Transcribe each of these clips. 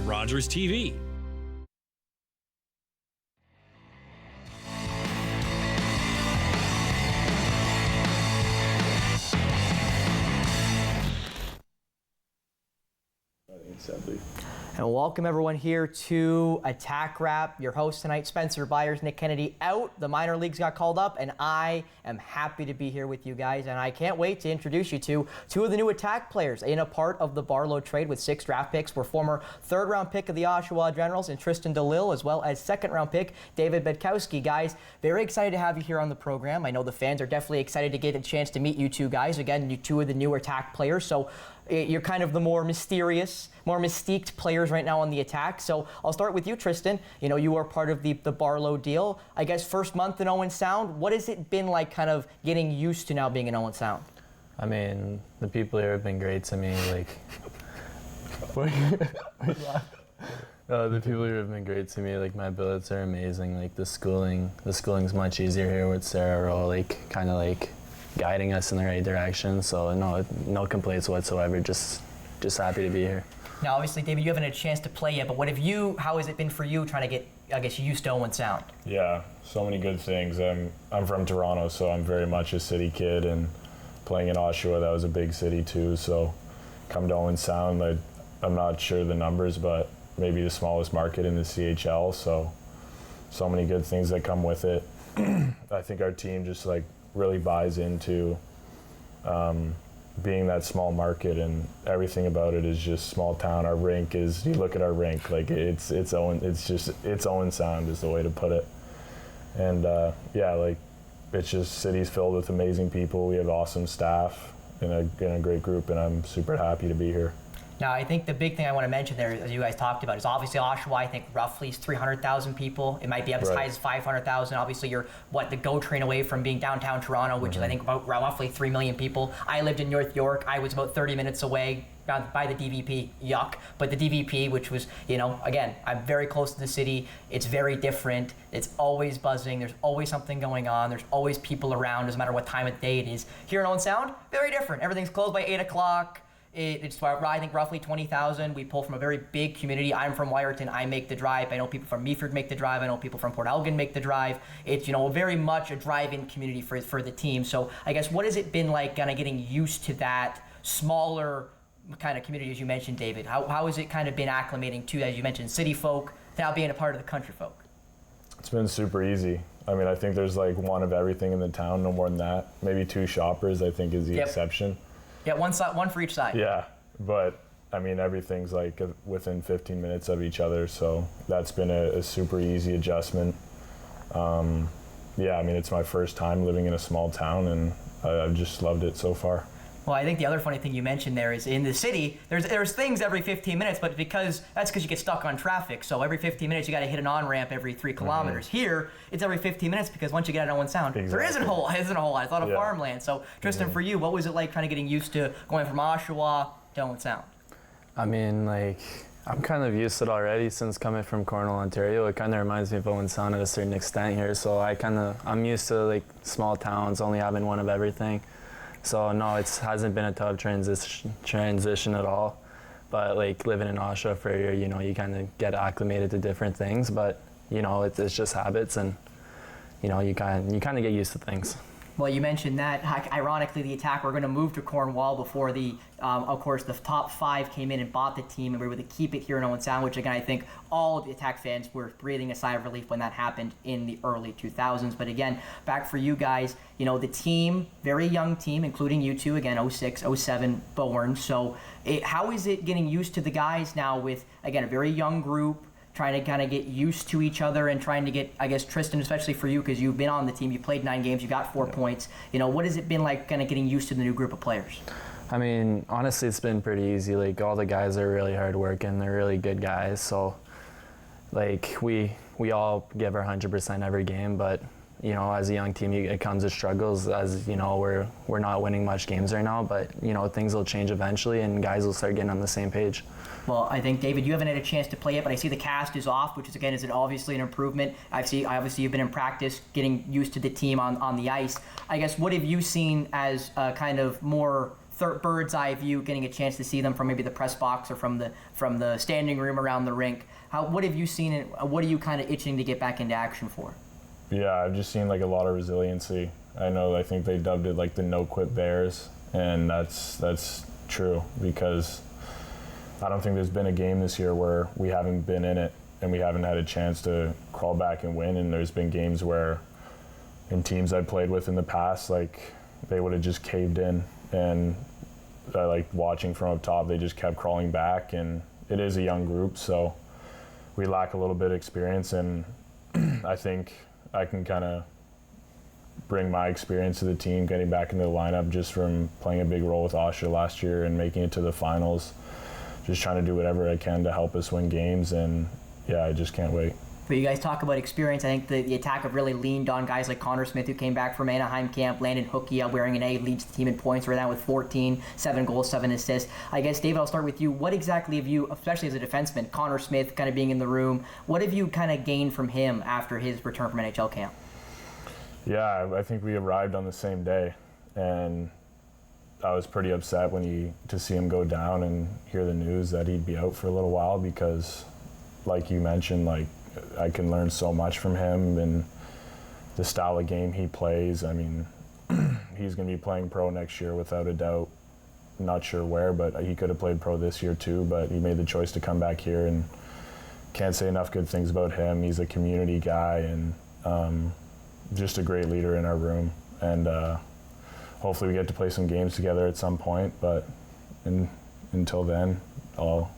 on Rogers TV. And welcome everyone here to Attack Wrap. Your host tonight, Spencer Byers, Nick Kennedy out. The minor leagues got called up, and I am happy to be here with you guys. And I can't wait to introduce you to two of the new Attack players in a part of the Barlow trade with 6 draft picks. Were former third-round pick of the Oshawa Generals and Tristan Delisle, as well as second-round pick David Bedkowski. Guys, very excited to have you here on the program. I know the fans are definitely excited to get a chance to meet you two guys. Again, you two of the newer Attack players. So you're kind of the more mysterious, more mystiqued players right now on the Attack. So I'll start with you, Tristan. You know, you are part of the Barlow deal. I guess first month in Owen Sound, what has it been like kind of getting used to now being in Owen Sound? I mean, the people here have been great to me. Like, the people here have been great to me. Like, my billets are amazing. Like, the schooling's much easier here with Sarah Rowe, like, kind of like guiding us in the right direction. So no complaints whatsoever. Just happy to be here. Now, obviously, David, you haven't had a chance to play yet, but how has it been for you trying to get, I guess, used to Owen Sound? Yeah, so many good things. I'm from Toronto, so I'm very much a city kid, and playing in Oshawa, that was a big city too. So come to Owen Sound, I'm not sure the numbers, but maybe the smallest market in the CHL. So many good things that come with it. I think our team just really buys into being that small market, and everything about it is just small town. Our rink is, you look at our rink, like it's Owen Sound is the way to put it. And it's just cities filled with amazing people. We have awesome staff and a great group, and I'm super happy to be here. Now, I think the big thing I want to mention there, as you guys talked about, is obviously Oshawa, I think roughly is 300,000 people. It might be up as high as 500,000. Obviously, you're, the GO train away from being downtown Toronto, which is, I think, about roughly 3 million people. I lived in North York. I was about 30 minutes away by the DVP, yuck. But the DVP, which was, again, I'm very close to the city. It's very different. It's always buzzing. There's always something going on. There's always people around, doesn't matter what time of day it is. Here in Owen Sound, very different. Everything's closed by 8 o'clock. It's, I think, roughly 20,000. We pull from a very big community. I'm from Wyerton. I make the drive. I know people from Meaford make the drive. I know people from Port Elgin make the drive. It's, very much a drive-in community for the team. So I guess what has it been like kind of getting used to that smaller kind of community, as you mentioned, David? How has it kind of been acclimating to, as you mentioned, city folk, now being a part of the country folk? It's been super easy. I mean, I think there's one of everything in the town, no more than that. Maybe 2 shoppers, I think, is the exception. Yeah, one for each side. Yeah, but I mean, everything's within 15 minutes of each other, so that's been a super easy adjustment. I mean, it's my first time living in a small town, and I've just loved it so far. Well, I think the other funny thing you mentioned there is in the city, there's things every 15 minutes, but that's because you get stuck on traffic. So every 15 minutes, you got to hit an on-ramp every 3 kilometers. Mm-hmm. Here, it's every 15 minutes because once you get out of Owen Sound, there isn't a whole lot. It's a lot of farmland. So, Tristan, for you, what was it like kind of getting used to going from Oshawa to Owen Sound? I mean, I'm kind of used to it already since coming from Cornwall, Ontario. It kind of reminds me of Owen Sound at a certain extent here. So I'm used to small towns, only having one of everything. So no, it hasn't been a tough transition at all. But living in Oshawa for a year, you kind of get acclimated to different things. But it's just habits, and you kind of get used to things. Well, you mentioned that. Ironically, the Attack were going to move to Cornwall before of course, the top 5 came in and bought the team, and we were able to keep it here in Owen Sound, which, again, I think all of the Attack fans were breathing a sigh of relief when that happened in the early 2000s. But again, back for you guys, the team, very young team, including you two, again, 06, 07 born. So how is it getting used to the guys now with, again, a very young group, trying to kind of get used to each other and trying to get, I guess, Tristan, especially for you, because you've been on the team, you played 9 games, you got 4 points. What has it been like kind of getting used to the new group of players? I mean, honestly, it's been pretty easy. All the guys are really hard working. They're really good guys. So, we all give our 100% every game, but as a young team, it comes with struggles. As we're not winning much games right now, but things will change eventually, and guys will start getting on the same page. Well, I think, David, you haven't had a chance to play yet, but I see the cast is off, which is, again, obviously an improvement. Obviously you've been in practice, getting used to the team on the ice. I guess, what have you seen as kind of more bird's eye view, getting a chance to see them from maybe the press box or from the standing room around the rink. What have you seen, and what are you kind of itching to get back into action for? Yeah, I've just seen like a lot of resiliency. I think they dubbed it like the no quit Bears, and that's true, because I don't think there's been a game this year where we haven't been in it and we haven't had a chance to crawl back and win. And there's been games where, in teams I played with in the past, like they would have just caved in, and like watching from up top, they just kept crawling back. And it is a young group, so we lack a little bit of experience, and I think I can kind of bring my experience to the team, getting back into the lineup just from playing a big role with Austria last year and making it to the finals. Just trying to do whatever I can to help us win games, and yeah, I just can't wait. But you guys talk about experience. I think the attack have really leaned on guys like Connor Smith, who came back from Anaheim camp. Landon Hookie, wearing an A, leads the team in points right now with 14, 7 goals, 7 assists. I guess, David, I'll start with you. What exactly have you, especially as a defenseman, Connor Smith kind of being in the room, what have you kind of gained from him after his return from NHL camp? Yeah, I think we arrived on the same day, and I was pretty upset to see him go down and hear the news that he'd be out for a little while, because, like you mentioned, like I can learn so much from him and the style of game he plays. I mean, he's going to be playing pro next year without a doubt. Not sure where, but he could have played pro this year too, but he made the choice to come back here, and can't say enough good things about him. He's a community guy, and just a great leader in our room. And hopefully we get to play some games together at some point, but until then, I'll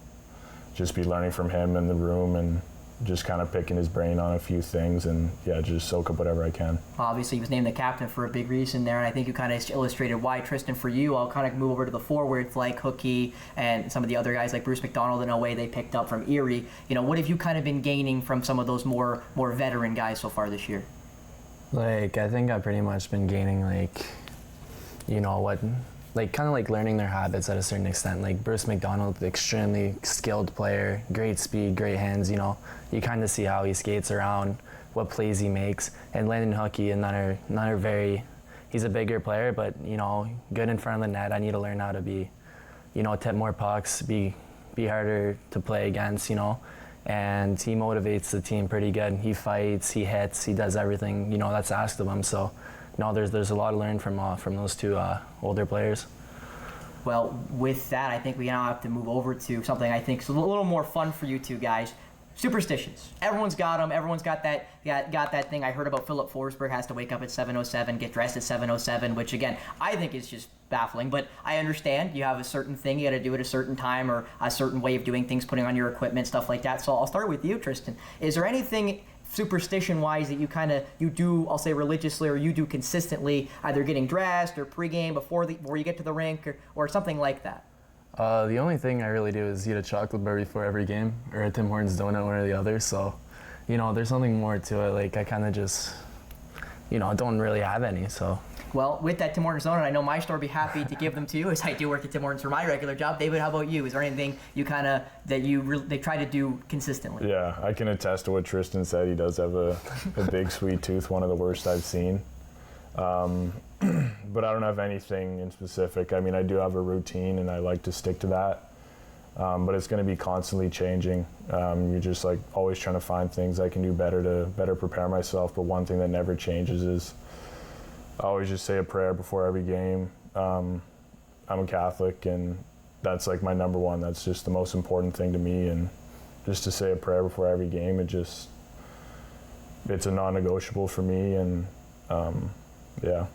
just be learning from him in the room and just kind of picking his brain on a few things, and yeah, just soak up whatever I can. Obviously, he was named the captain for a big reason there, and I think you kind of illustrated why. Tristan, for you, I'll kind of move over to the forwards like Hookie and some of the other guys like Bruce McDonald in a way they picked up from Erie. You know, what have you kind of been gaining from some of those more veteran guys so far this year? Like, I think I've pretty much been gaining, like, you know, kind of like learning their habits at a certain extent. Like Bruce McDonald, extremely skilled player, great speed, great hands, you know. You kind of see how he skates around, what plays he makes. And Landon Hookie, another very, he's a bigger player, but, you know, good in front of the net. I need to learn how to be, you know, tip more pucks, be harder to play against, you know. And he motivates the team pretty good. He fights, he hits, he does everything, you know, that's asked of him. So, no, there's a lot to learn from those two older players. Well, with that, I think we now have to move over to something I think is a little more fun for you two guys. Superstitions. Everyone's got them. Everyone's got that thing. I heard about Philip Forsberg has to wake up at 7:07, get dressed at 7:07, which again I think is just baffling. But I understand you have a certain thing you got to do at a certain time or a certain way of doing things, putting on your equipment, stuff like that. So I'll start with you, Tristan. Is there anything superstition-wise that you do, I'll say religiously, or you do consistently, either getting dressed or pregame before you get to the rink or something like that? The only thing I really do is eat a chocolate bar before every game, or a Tim Hortons donut, one or the other. So, you know, there's something more to it. Like, I kind of just, you know, don't really have any, so. Well, with that Tim Hortons donut, I know my store would be happy to give them to you, as I do work at Tim Hortons for my regular job. David, how about you? Is there anything you kind of, they try to do consistently? Yeah, I can attest to what Tristan said. He does have a big sweet tooth, one of the worst I've seen. But I don't have anything in specific. I mean, I do have a routine, and I like to stick to that. But it's going to be constantly changing. You're just like always trying to find things I can do better to better prepare myself. But one thing that never changes is I always just say a prayer before every game. I'm a Catholic, and that's like my number one. That's just the most important thing to me. And just to say a prayer before every game, it's a non-negotiable for me. And yeah.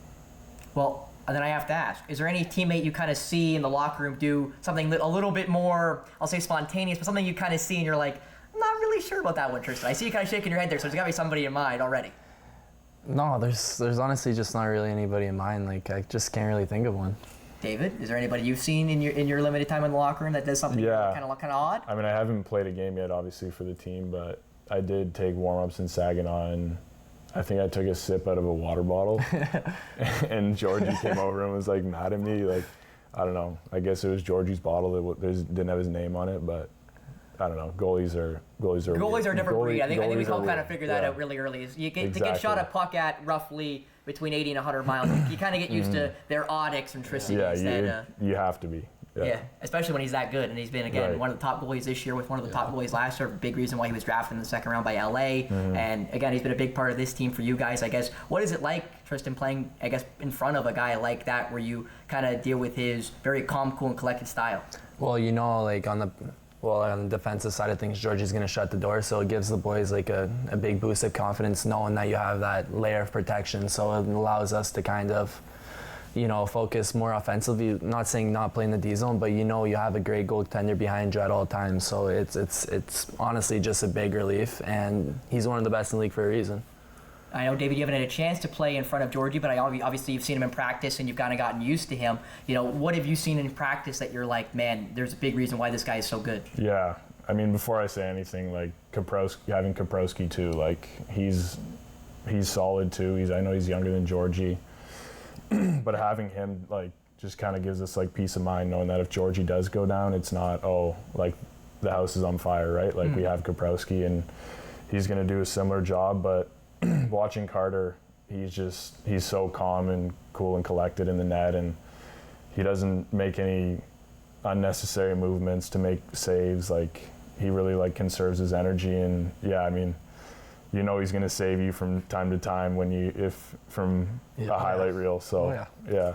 Well, and then I have to ask, is there any teammate you kind of see in the locker room do something a little bit more, I'll say spontaneous, but something you kind of see and you're like, I'm not really sure about that one, Tristan. I see you kind of shaking your head there, so there's got to be somebody in mind already. No, there's honestly just not really anybody in mind. Like, I just can't really think of one. David, is there anybody you've seen in your limited time in the locker room that does something kind of odd? I mean, I haven't played a game yet, obviously, for the team, but I did take warm-ups in Saginaw, and I think I took a sip out of a water bottle, and Georgie came over and was like mad at me. Like, I don't know. I guess it was Georgie's bottle that didn't have his name on it, but I don't know. Goalies are a different breed. I think we all kind of figured that yeah. out really early. Is you get Exactly. to get shot a puck at roughly between 80 and 100 miles. You kind of get used to their odd eccentricities. Yeah, you have to be. Yeah, especially when he's that good, and he's been again Right. one of the top goalies this year with one of the top goalies last year. Big reason why he was drafted in the second round by LA, and again he's been a big part of this team for you guys. I guess what is it like, Tristan, playing I guess in front of a guy like that, where you kind of deal with his very calm, cool, and collected style? Well, like on the defensive side of things, Georgie's going to shut the door, so it gives the boys like a big boost of confidence knowing that you have that layer of protection. So it allows us to kind of, focus more offensively. Not saying not playing the D zone, but you have a great goaltender behind you at all times. So it's honestly just a big relief, and he's one of the best in the league for a reason. I know, David, you haven't had a chance to play in front of Georgie, but obviously you've seen him in practice and you've kind of gotten used to him. What have you seen in practice that you're like, man, there's a big reason why this guy is so good? Yeah, I mean, before I say anything, like having Kaprowski too, like he's solid too. I know he's younger than Georgie, but having him like just kind of gives us like peace of mind knowing that if Georgie does go down, it's not like the house is on fire, right? Like we have Kaprowski and he's going to do a similar job, but watching Carter, he's so calm and cool and collected in the net, and he doesn't make any unnecessary movements to make saves. Like he really like conserves his energy, and yeah, I mean, he's going to save you from time to time from a highlight reel. So yeah.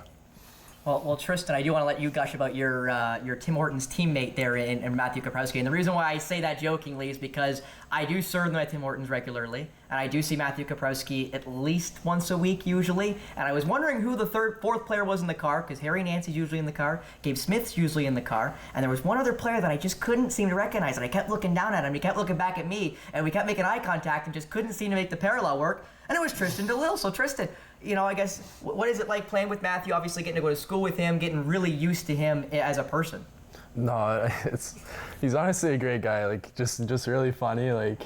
Well, Tristan, I do want to let you gush about your Tim Hortons teammate there in Matthew Kaprowski. And the reason why I say that jokingly is because I do serve them at Tim Hortons regularly, and I do see Matthew Kaprowski at least once a week usually. And I was wondering who the fourth player was in the car, because Harry Nancy's usually in the car, Gabe Smith's usually in the car, and there was one other player that I just couldn't seem to recognize. And I kept looking down at him, he kept looking back at me, and we kept making eye contact and just couldn't seem to make the parallel work. And it was Tristan Delisle. So Tristan, I guess, what is it like playing with Matthew? Obviously, getting to go to school with him, getting really used to him as a person. No, he's honestly a great guy. Like just really funny. Like,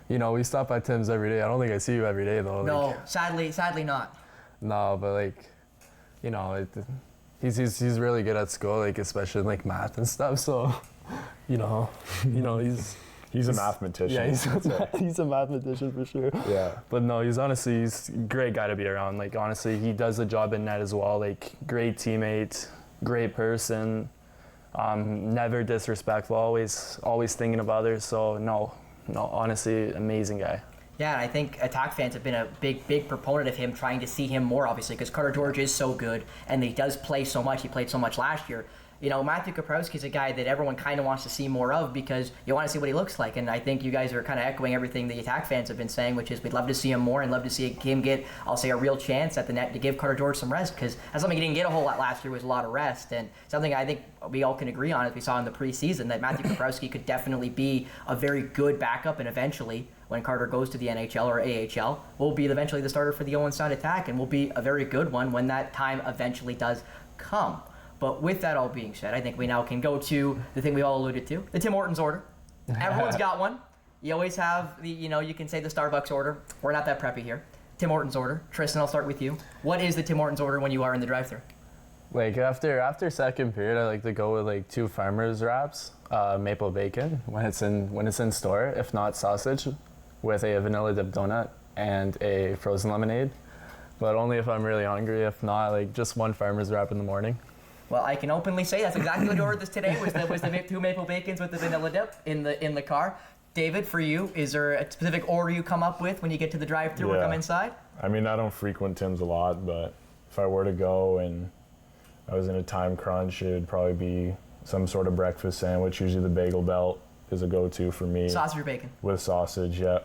we stop at Tim's every day. I don't think I see you every day though. No, like, sadly not. No, but like, he's really good at school. Like especially like math and stuff. So, He's a mathematician. Yeah, he's a mathematician for sure. Yeah. But no, he's a great guy to be around. Like honestly, he does the job in net as well. Like great teammate, great person, never disrespectful, always thinking of others. So no, honestly, amazing guy. Yeah, and I think Attack fans have been a big proponent of him, trying to see him more, obviously, because Carter George is so good, and he does play so much. He played so much last year. Matthew Kaprowski is a guy that everyone kind of wants to see more of because you want to see what he looks like. And I think you guys are kind of echoing everything the Attack fans have been saying, which is we'd love to see him more and love to see him get, I'll say, a real chance at the net to give Carter George some rest, because that's something he didn't get a whole lot last year, was a lot of rest. And something I think we all can agree on, as we saw in the preseason, that Matthew Kaprowski could definitely be a very good backup, and eventually, when Carter goes to the NHL or AHL, will be eventually the starter for the Owen Sound Attack, and will be a very good one when that time eventually does come. But with that all being said, I think we now can go to the thing we all alluded to, the Tim Hortons order. Everyone's got one. You always have the, you can say the Starbucks order. We're not that preppy here. Tim Hortons order. Tristan, I'll start with you. What is the Tim Hortons order when you are in the drive-thru? Like after second period, I like to go with like 2 farmers wraps, maple bacon when it's in store. If not, sausage with a vanilla dip donut and a frozen lemonade. But only if I'm really hungry. If not, like just 1 farmers wrap in the morning. Well, I can openly say that's exactly what I ordered this today. Was the 2 maple bacons with the vanilla dip in the car. David, for you, is there a specific order you come up with when you get to the drive-thru or come inside? I mean, I don't frequent Tim's a lot, but if I were to go and I was in a time crunch, it would probably be some sort of breakfast sandwich. Usually the bagel belt is a go-to for me. Sausage or bacon? With sausage, yeah.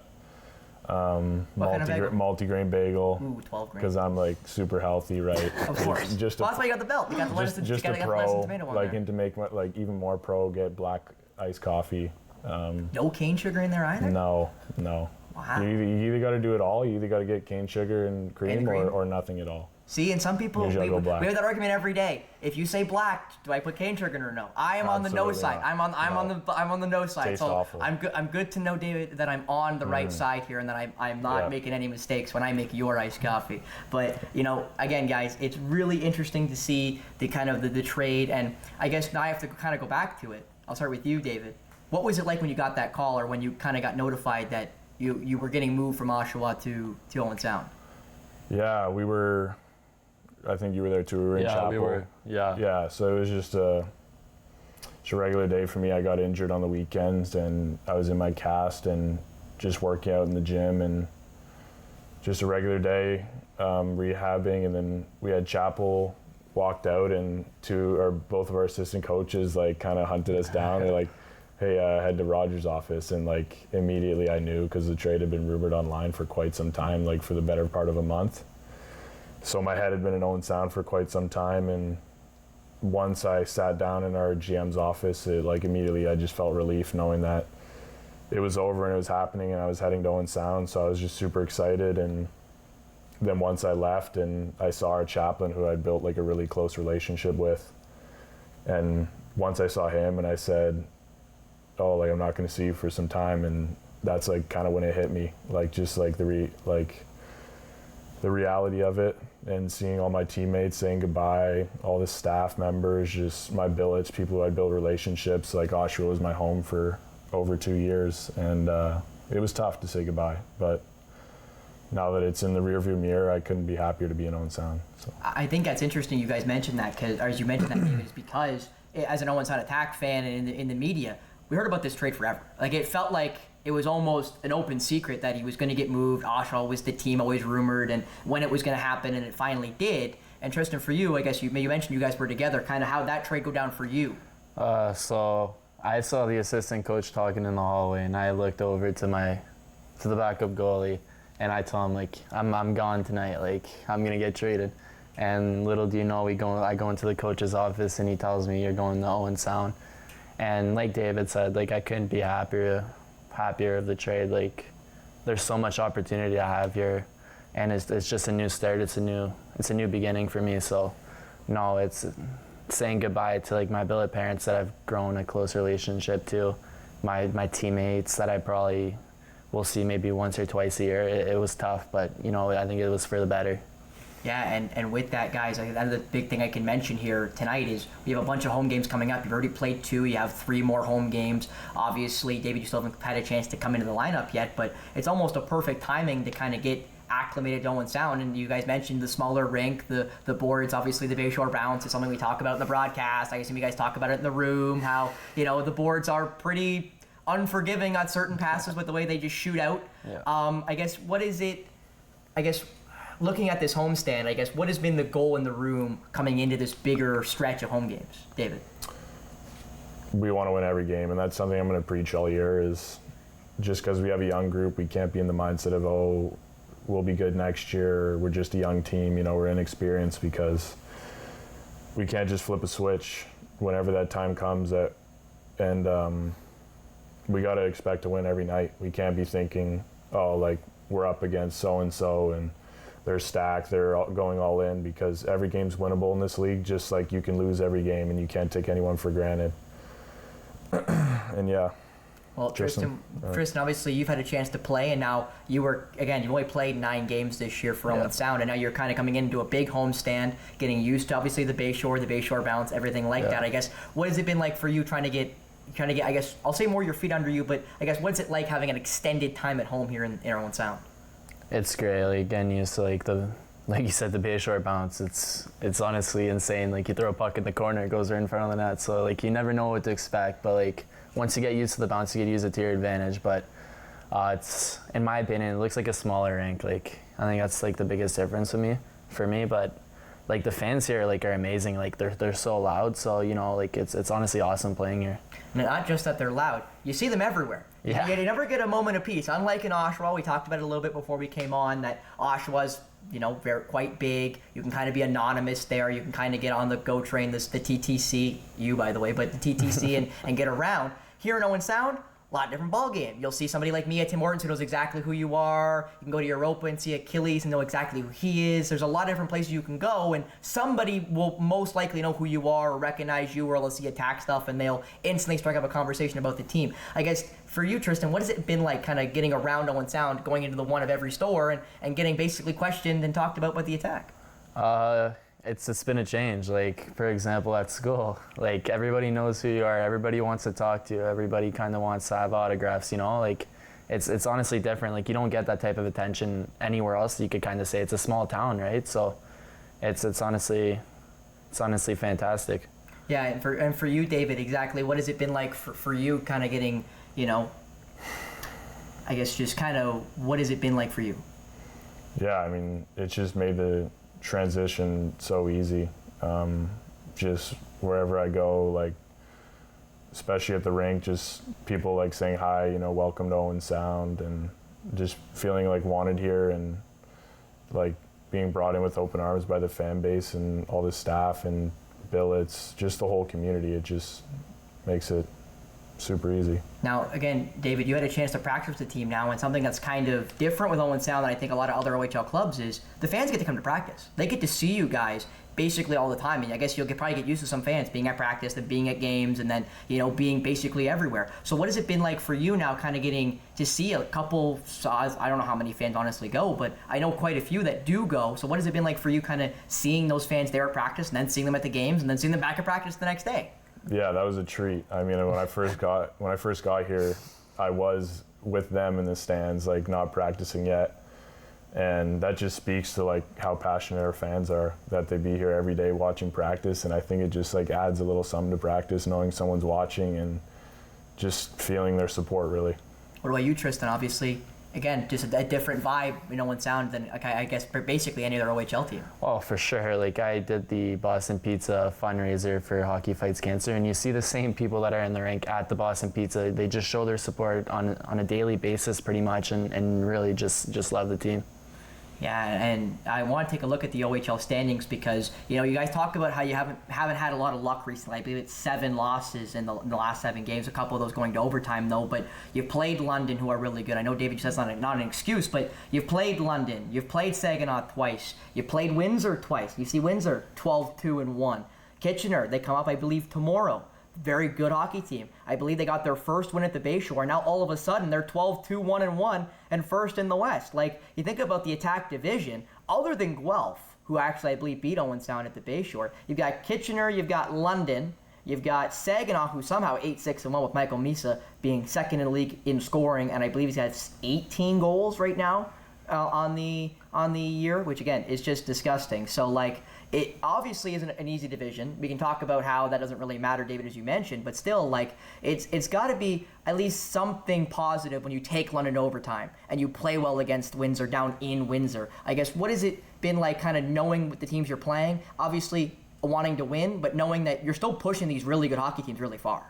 Multi-grain bagel. Ooh, 12 grain. Because I'm like super healthy, right? Of course. Well, that's why you got the belt. You got the lettuce and tomato one. And to make like even more pro, get black iced coffee. No cane sugar in there either? No. Wow. You either got to do it all. You either got to get cane sugar and cream, or nothing at all. See, and some people, we have that argument every day. If you say black, do I put cane sugar in or no? I am on the no side. I'm on the no side. Tastes so awful. I'm good to know, David, that I'm on the right side here, and that I'm not making any mistakes when I make your iced coffee. But again, guys, it's really interesting to see the kind of the trade, and I guess now I have to kind of go back to it. I'll start with you, David. What was it like when you got that call, or when you kind of got notified that you were getting moved from Oshawa to Owen Sound? Yeah, we were. I think you were there too. We were in Chapel. We were. Yeah. Yeah, so it was just a regular day for me. I got injured on the weekends, and I was in my cast and just working out in the gym, and just a regular day, rehabbing. And then we had Chapel walked out, and both of our assistant coaches like kind of hunted us down. They're like, "Hey, head to Rogers' office," and like immediately I knew, because the trade had been rumored online for quite some time, like for the better part of a month. So my head had been in Owen Sound for quite some time, and once I sat down in our GM's office, immediately I just felt relief knowing that it was over and it was happening, and I was heading to Owen Sound. So I was just super excited. And then once I left, and I saw our chaplain, who I'd built like a really close relationship with, and once I saw him, and I said, "Oh, like I'm not going to see you for some time," and that's like kind of when it hit me, like just like the reality of it, and seeing all my teammates saying goodbye, all the staff members, just my billets, people who I'd built relationships. Like Oshawa was my home for over 2 years, and it was tough to say goodbye, but now that it's in the rearview mirror, I couldn't be happier to be in Owen Sound. So. I think that's interesting you guys mentioned that, as you mentioned that, David, is because as an Owen Sound Attack fan and in the media, we heard about this trade forever. Like, it felt like it was almost an open secret that he was going to get moved. Oshawa was the team always rumored, and when it was going to happen, and it finally did. And Tristan, for you, I guess you mentioned you guys were together. Kind of how'd that trade go down for you? So I saw the assistant coach talking in the hallway, and I looked over to the backup goalie, and I told him, like, I'm gone tonight. Like, I'm gonna get traded. And little do you know, I go into the coach's office, and he tells me, "You're going to Owen Sound." And like David said, like, I couldn't be happier of the trade. Like, there's so much opportunity I have here, and it's just a new start. It's a new beginning for me. So no, it's saying goodbye to like my billet parents that I've grown a close relationship to, my teammates that I probably will see maybe once or twice a year. It was tough, but I think it was for the better. Yeah, and with that, guys, another big thing I can mention here tonight is we have a bunch of home games coming up. You've already played 2. You have 3 more home games. Obviously, David, you still haven't had a chance to come into the lineup yet, but it's almost a perfect timing to kind of get acclimated to Owen Sound. And you guys mentioned the smaller rink, the boards, obviously the Bayshore bounce is something we talk about in the broadcast. I assume you guys talk about it in the room, how, the boards are pretty unforgiving on certain passes with the way they just shoot out. Yeah. Looking at this homestand, what has been the goal in the room coming into this bigger stretch of home games, David? We want to win every game, and that's something I'm going to preach all year. Is just because we have a young group, we can't be in the mindset of, oh, we'll be good next year. We're just a young team, we're inexperienced, because we can't just flip a switch whenever that time comes. And we got to expect to win every night. We can't be thinking, oh, like we're up against so and so and they're stacked, they're going all in, because every game's winnable in this league, just like you can lose every game, and you can't take anyone for granted. And yeah. Well, Tristan, obviously you've had a chance to play, and now you've only played 9 games this year for Owen Sound, and now you're kind of coming into a big homestand, getting used to obviously the Bayshore bounce, everything like that. I guess, what has it been like for you trying to get, I guess, I'll say more your feet under you, but I guess what's it like having an extended time at home here in Owen Sound? It's great, like getting used to like you said, the Bayshore bounce. It's honestly insane. Like, you throw a puck in the corner, it goes right in front of the net. So like, you never know what to expect, but like once you get used to the bounce, you get to use it to your advantage. But it's, in my opinion, it looks like a smaller rink. Like, I think that's like the biggest difference for me. But like, the fans here are amazing. Like, they're so loud. So like, it's honestly awesome playing here. And not just that they're loud, you see them everywhere. Yeah. You never get a moment of peace. Unlike in Oshawa, we talked about it a little bit before we came on, that Oshawa's, quite big. You can kind of be anonymous there. You can kind of get on the GO train, the TTC, you by the way, but the TTC and get around. Here in Owen Sound, a lot different ball game. You'll see somebody like me at Tim Hortons who knows exactly who you are. You can go to Europa and see Achilles and know exactly who he is. There's a lot of different places you can go, and somebody will most likely know who you are or recognize you, or they'll see attack stuff and they'll instantly strike up a conversation about the team. I guess for you, Tristan, what has it been like kind of getting around Owen Sound, going into the one of every store and getting basically questioned and talked about by the attack? it's been a change. Like, for example, at school, like, everybody knows who you are. Everybody wants to talk to you. Everybody kind of wants to have autographs, you know? Like, it's honestly different. Like, you don't get that type of attention anywhere else. You could kind of say it's a small town, right? So it's honestly fantastic. Yeah, and for you, David, exactly what has it been like for you kind of getting, you know, I guess just kind of what has it been like for you? Yeah, I mean, it's just made the transition so easy. Just wherever I go, like, especially at the rink, just people like saying hi, you know, welcome to Owen Sound, and just feeling like wanted here, and like being brought in with open arms by the fan base and all the staff and billets, just the whole community. It just makes it super easy. Now, again, David, you had a chance to practice with the team now, and something that's kind of different with Owen Sound than I think a lot of other OHL clubs is the fans get to come to practice. They get to see you guys basically all the time, and I guess you'll probably get used to some fans being at practice, then being at games, and then, you know, being basically everywhere. So what has it been like for you now, kind of getting to see a couple, I don't know how many fans honestly go, but I know quite a few that do go. So what has it been like for you kind of seeing those fans there at practice, and then seeing them at the games, and then seeing them back at practice the next day? Yeah, that was a treat. I mean, when I first got here, I was with them in the stands, like, not practicing yet. And that just speaks to, like, how passionate our fans are, that they be here every day watching practice. And I think it just, like, adds a little something to practice, knowing someone's watching and just feeling their support, really. What about you, Tristan? Obviously, again, just a different vibe, you know, in Sound than, I guess, basically any other OHL team. Oh, for sure. Like, I did the Boston Pizza fundraiser for Hockey Fights Cancer, and you see the same people that are in the rink at the Boston Pizza. They just show their support on a daily basis, pretty much, and really just love the team. Yeah, and I want to take a look at the OHL standings because, you know, you guys talk about how you haven't had a lot of luck recently. I believe it's 7 losses in the last 7 games, a couple of those going to overtime, though. But you've played London, who are really good. I know David says not an excuse, but you've played London. You've played Saginaw twice. You played Windsor twice. You see Windsor 12-2-1. Kitchener, they come up, I believe, tomorrow. Very good hockey team. I believe they got their first win at the Bayshore. Now all of a sudden they're 12-2-1-1 and first in the West. Like, you think about the attack division, other than Guelph, who actually I believe beat Owen Sound at the Bayshore, you've got Kitchener, you've got London, you've got Saginaw, who somehow 8-6-1 with Michael Misa being second in the league in scoring, and I believe he's got 18 goals right now on the year, which again is just disgusting. So, like, it obviously isn't an easy division. We can talk about how that doesn't really matter, David, as you mentioned, but still, like, it's got to be at least something positive when you take London overtime and you play well against Windsor down in Windsor. I guess, what has it been like kind of knowing with the teams you're playing, obviously wanting to win, but knowing that you're still pushing these really good hockey teams really far?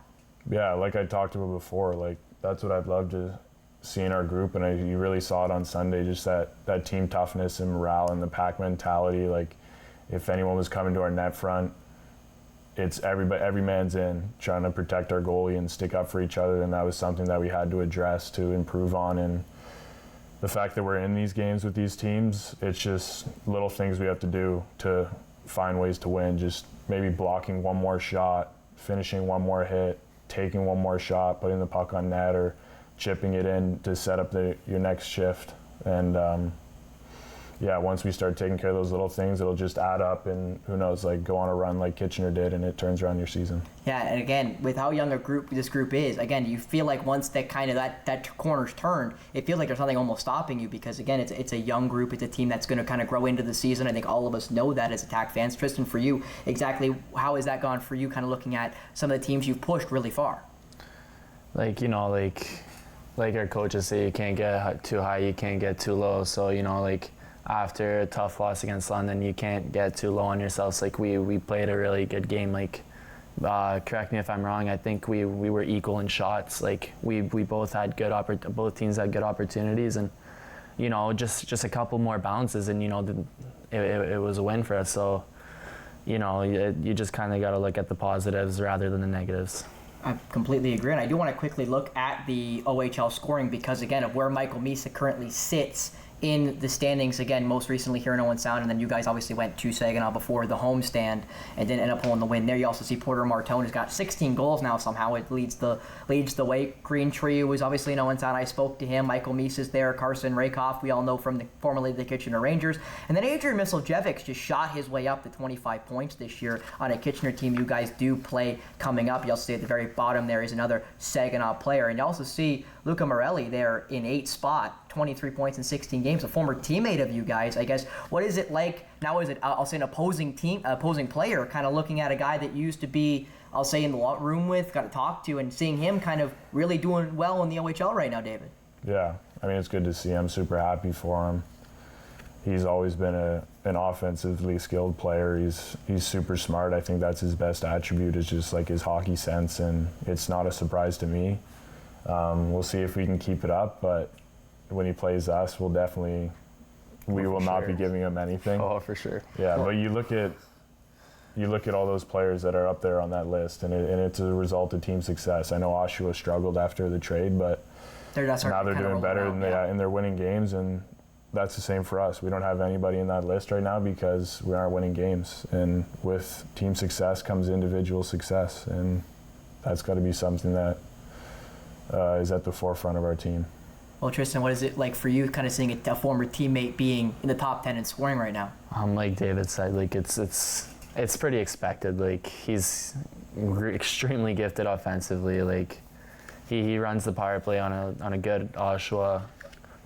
Yeah, like I talked about before, like, that's what I'd love to see in our group, and you really saw it on Sunday, just that team toughness and morale and the pack mentality. Like, if anyone was coming to our net front, it's every man's in, trying to protect our goalie and stick up for each other, and that was something that we had to address to improve on. And the fact that we're in these games with these teams, it's just little things we have to do to find ways to win. Just maybe blocking one more shot, finishing one more hit, taking one more shot, putting the puck on net, or chipping it in to set up your next shift. And yeah, once we start taking care of those little things, it'll just add up, and who knows, like, go on a run like Kitchener did, and it turns around your season. Yeah, and again, with how young this group is, again, you feel like once that kind of that corner's turned, it feels like there's something almost stopping you, because again, it's a young group, it's a team that's going to kind of grow into the season. I think all of us know that as Attack fans. Tristan, for you, exactly how has that gone for you, kind of looking at some of the teams you've pushed really far? Like, you know, like our coaches say, you can't get too high, you can't get too low. So, you know, like, after a tough loss against London, you can't get too low on yourselves. Like, we played a really good game. Like, correct me if I'm wrong, I think we were equal in shots. Like, we both had both teams had good opportunities, and, you know, just a couple more bounces, and, you know, it was a win for us. So, you know, you just kind of got to look at the positives rather than the negatives. I completely agree, and I do want to quickly look at the OHL scoring because, again, of where Michael Misa currently sits in the standings again, most recently here in Owen Sound, and then you guys obviously went to Saginaw before the homestand and didn't end up pulling the win there. You also see Porter Martone has got 16 goals now somehow. It leads the way. Green Tree was obviously in Owen Sound. I spoke to him. Michael Meese is there. Carson Rakoff, we all know from formerly the Kitchener Rangers. And then Adrian Misljevic just shot his way up to 25 points this year on a Kitchener team you guys do play coming up. You also see at the very bottom there is another Saginaw player. And you also see Luca Morelli there in 8th spot, 23 points in 16 games, a former teammate of you guys. I guess, what is it like now? Is it, I'll say, an opposing player, kind of looking at a guy that you used to be, I'll say, in the room with, got to talk to, and seeing him kind of really doing well in the OHL right now, David? Yeah, I mean, it's good to see. I'm super happy for him. He's always been an offensively skilled player. He's super smart. I think that's his best attribute, is just like his hockey sense, and it's not a surprise to me. We'll see if we can keep it up, but when he plays us, we will not be giving him anything. Oh, for sure. Yeah, but you look at all those players that are up there on that list, and it's a result of team success. I know Oshawa struggled after the trade, but now they're doing better, and they're winning games, and that's the same for us. We don't have anybody in that list right now because we aren't winning games, and with team success comes individual success, and that's got to be something that is at the forefront of our team. Well, Tristan, what is it like for you, kind of seeing a former teammate being in the top 10 in scoring right now? Like David said, like it's pretty expected. Like, he's extremely gifted offensively. Like, he runs the power play on a good Oshawa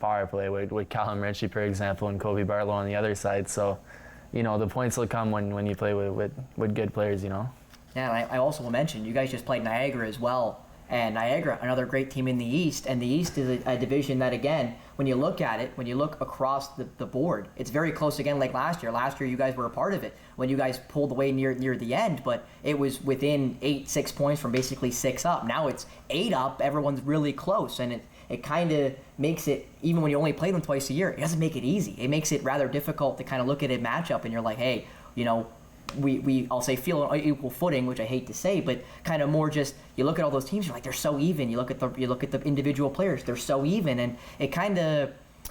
power play with Callum Ritchie, for example, and Kobe Barlow on the other side. So, the points will come when you play with good players, Yeah, and I also will mention, you guys just played Niagara as well. And Niagara, another great team in the East. And the East is a division that, again, when you look at it, when you look across the board, it's very close again like last year. Last year, you guys were a part of it when you guys pulled away near the end, but it was within 6 points from basically 6 up. Now it's 8 up. Everyone's really close. And it kind of makes it, even when you only play them twice a year, it doesn't make it easy. It makes it rather difficult to kind of look at a matchup and you're like, hey, we I'll say feel on equal footing, which I hate to say, but kind of more just, you look at all those teams, you're like, they're so even. You look at the individual players, they're so even, and it kind of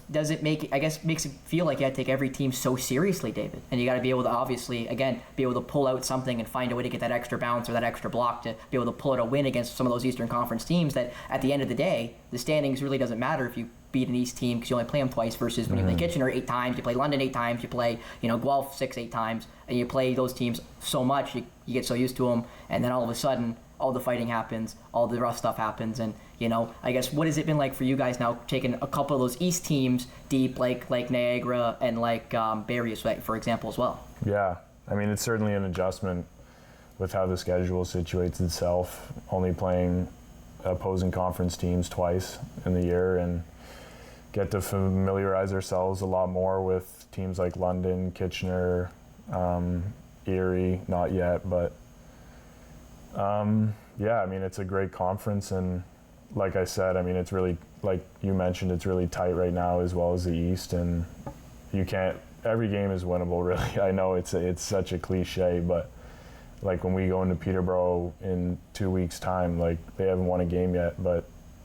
doesn't make it, I guess, makes it feel like you got to take every team so seriously, David. And you got to be able to, obviously, again, be able to pull out something and find a way to get that extra bounce or that extra block to be able to pull out a win against some of those Eastern Conference teams that, at the end of the day, the standings really doesn't matter if you beat an East team because you only play them twice, versus when you play Kitchener 8 times, you play London 8 times, you play Guelph 6-8 times, and you play those teams so much, you get so used to them, and then all of a sudden, all the fighting happens, all the rough stuff happens, and I guess, what has it been like for you guys now, taking a couple of those East teams deep, like Niagara and like Barrie, for example, as well? Yeah, I mean, it's certainly an adjustment with how the schedule situates itself, only playing opposing conference teams twice in the year, and get to familiarize ourselves a lot more with teams like London, Kitchener, Erie, not yet, but yeah, I mean, it's a great conference, and like I said, I mean, it's really, like you mentioned, it's really tight right now as well as the East, and every game is winnable, really. I know it's such a cliche, but like when we go into Peterborough in 2 weeks' time, like they haven't won a game yet, but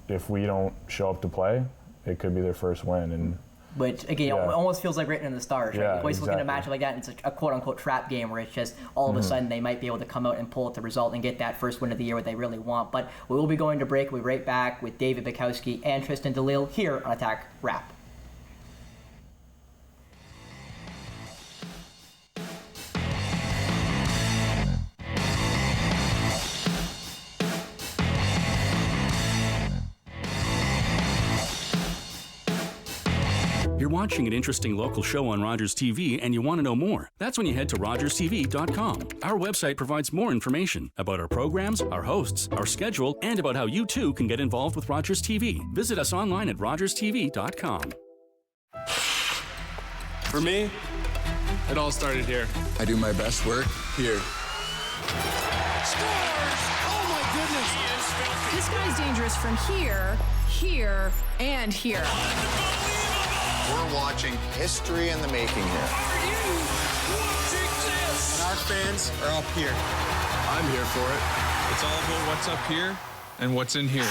if we don't show up to play, it could be their first win. But again, it almost feels like written in the stars, right? Yeah, you always exactly. look at a match like that, and it's a quote-unquote trap game where it's just all of a sudden they might be able to come out and pull out the result and get that first win of the year, what they really want. But we will be going to break. We'll be right back with David Bedkowski and Tristan Delisle here on Attack Wrap. You're watching an interesting local show on Rogers TV and you want to know more. That's when you head to rogerstv.com. Our website provides more information about our programs, our hosts, our schedule, and about how you too can get involved with Rogers TV. Visit us online at rogerstv.com. For me, it all started here. I do my best work here. Scores! Oh my goodness! This guy's dangerous from here, here, and here. We're watching history in the making here. Are you watching this? And our fans are up here. I'm here for it. It's all about what's up here and what's in here.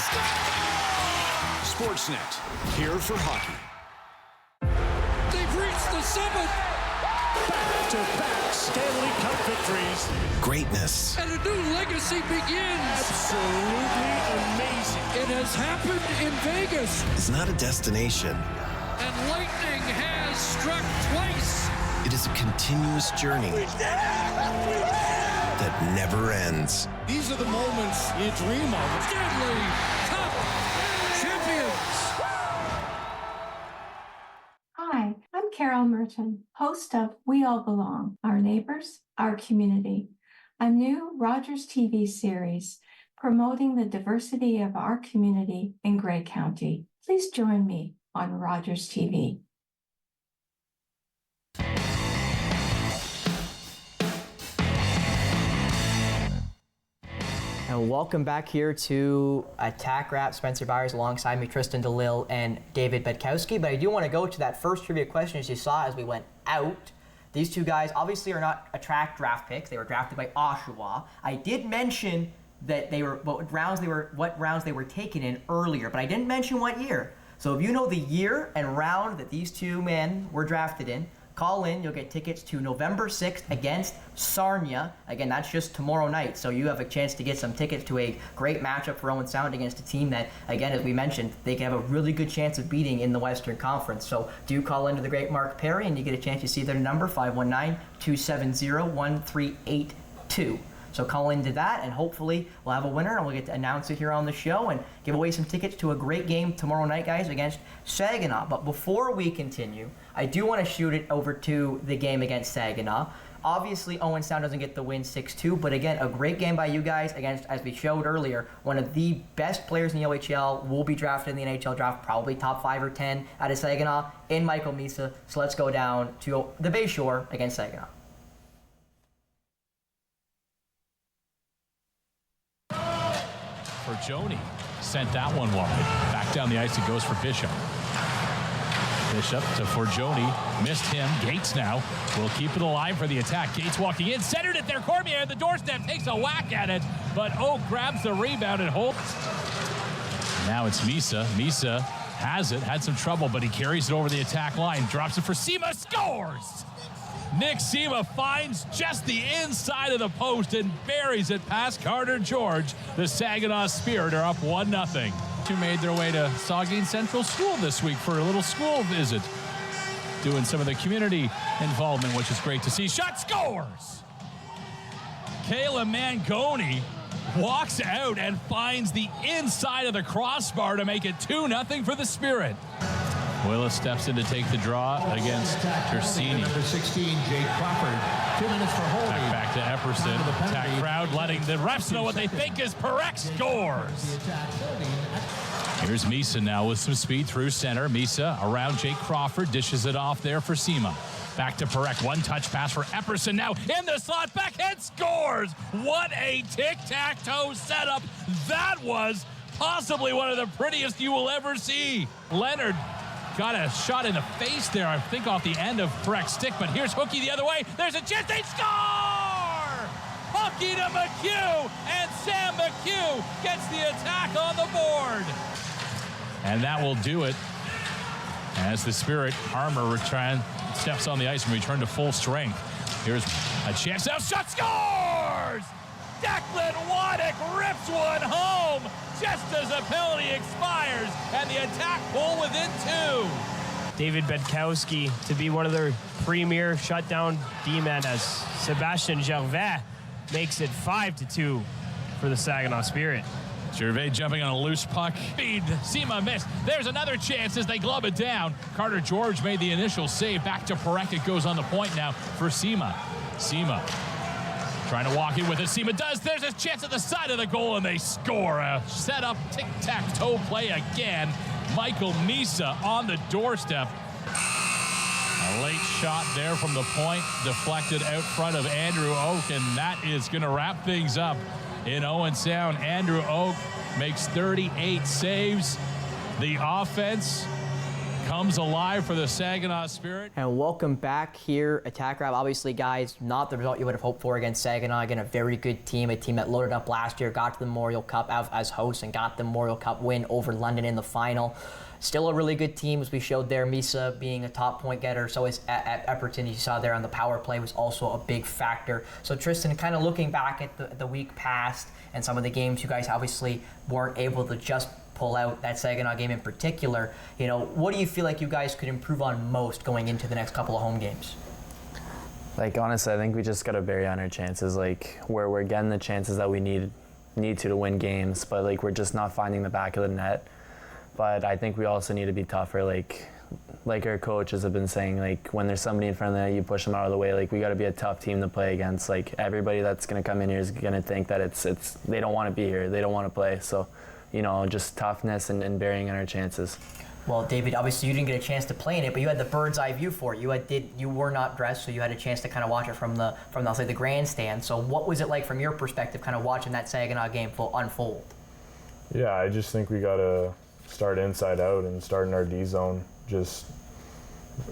Sportsnet, here for hockey. They've reached the summit. Back-to-back Stanley Cup victories. Greatness. And a new legacy begins. Absolutely amazing. It has happened in Vegas. Is not a destination. And lightning has struck twice. It is a continuous journey that never ends. These are the moments you dream of. Stanley Cup champions. Hi, I'm Carol Merton, host of We All Belong, Our Neighbors, Our Community, a new Rogers TV series promoting the diversity of our community in Grey County. Please join me on Rogers TV. And welcome back here to Attack Rap. Spencer Byers alongside me, Tristan, Delisle, and David Bedkowski. But I do want to go to that first trivia question as you saw as we went out. These two guys obviously are not attract draft picks. They were drafted by Oshawa. I did mention that they were what rounds they were taken in earlier, but I didn't mention what year. So if you know the year and round that these two men were drafted in, call in. You'll get tickets to November 6th against Sarnia. Again, that's just tomorrow night. So you have a chance to get some tickets to a great matchup for Owen Sound against a team that, again, as we mentioned, they can have a really good chance of beating in the Western Conference. So do call into the great Mark Perry, and you get a chance to see their number, 519-270-1382. So call into that, and hopefully we'll have a winner, and we'll get to announce it here on the show and give away some tickets to a great game tomorrow night, guys, against Saginaw. But before we continue, I do want to shoot it over to the game against Saginaw. Obviously, Owen Sound doesn't get the win 6-2, but again, a great game by you guys against, as we showed earlier, one of the best players in the OHL, will be drafted in the NHL draft, probably top 5 or 10 out of Saginaw, in Michael Misa. So let's go down to the Bayshore against Saginaw. For Joni, sent that one wide. Back down the ice it goes for Bishop. Bishop to Forgione, missed him. Gates now will keep it alive for the attack. Gates walking in, centered it there. Cormier at the doorstep takes a whack at it, but Oak grabs the rebound and holds. Now it's Misa. Misa has it, had some trouble, but he carries it over the attack line, drops it for Sema, scores! Nick Sema finds just the inside of the post and buries it past Carter George. The Saginaw Spirit are up 1-0. Who made their way to Saugeen Central School this week for a little school visit, doing some of the community involvement, which is great to see. Shot, scores! Kayla Mangoni walks out and finds the inside of the crossbar to make it 2-0 for the Spirit. Willis steps in to take the draw against Tersini. Number 16, Jake Crawford. 2 minutes for holding. Back to Epperson. Attack crowd letting the refs know what they think is Perek scores. Here's Misa now with some speed through center. Misa around Jake Crawford. Dishes it off there for Sema. Back to Perek. One touch pass for Epperson now in the slot. Backhand scores. What a tic-tac-toe setup. That was possibly one of the prettiest you will ever see. Leonard got a shot in the face there, I think, off the end of Perek's stick, but here's Hookie the other way. There's a chance. They score! Hookie to McHugh, and Sam McHugh gets the attack on the board. And that will do it as the Spirit armor steps on the ice and return to full strength. Here's a chance now. Shot, scores! Declan Waddick rips one home just as the penalty expires, and the attack pull within 2. David Bedkowski to be one of their premier shutdown D-men as Sebastian Gervais makes it 5-2 for the Saginaw Spirit. Gervais jumping on a loose puck. Speed. Sema missed. There's another chance as they glove it down. Carter George made the initial save. Back to Perek. It goes on the point now for Sema. Sema trying to walk in with it. Sema does. There's a chance at the side of the goal, and they score. A set-up tic-tac-toe play again. Michael Misa on the doorstep. A late shot there from the point, deflected out front of Andrew Oak, and that is going to wrap things up in Owen Sound. Andrew Oak makes 38 saves. The offense comes alive for the Saginaw Spirit. And welcome back here, Attack Rab. Obviously, guys, not the result you would have hoped for against Saginaw. Again, a very good team, a team that loaded up last year, got to the Memorial Cup as hosts, and got the Memorial Cup win over London in the final. Still a really good team, as we showed there. Misa being a top point getter, so is Epperton, you saw there on the power play, was also a big factor. So Tristan, kind of looking back at the week past and some of the games you guys obviously weren't able to just pull out, that Saginaw game in particular, you know, what do you feel like you guys could improve on most going into the next couple of home games? Like, honestly, I think we just got to bury on our chances, like, where we're getting the chances that we need to win games, but, like, we're just not finding the back of the net. But I think we also need to be tougher, like our coaches have been saying, like, when there's somebody in front of the net, you push them out of the way. Like, we got to be a tough team to play against. Like, everybody that's going to come in here is going to think that it's they don't want to be here, they don't want to play. So, you know, just toughness and burying on our chances. Well, David, obviously you didn't get a chance to play in it, but you had the bird's eye view for it. You were not dressed, so you had a chance to kind of watch it from I'll say the grandstand. So what was it like from your perspective, kind of watching that Saginaw game unfold? Yeah, I just think we got to start inside out and start in our D zone.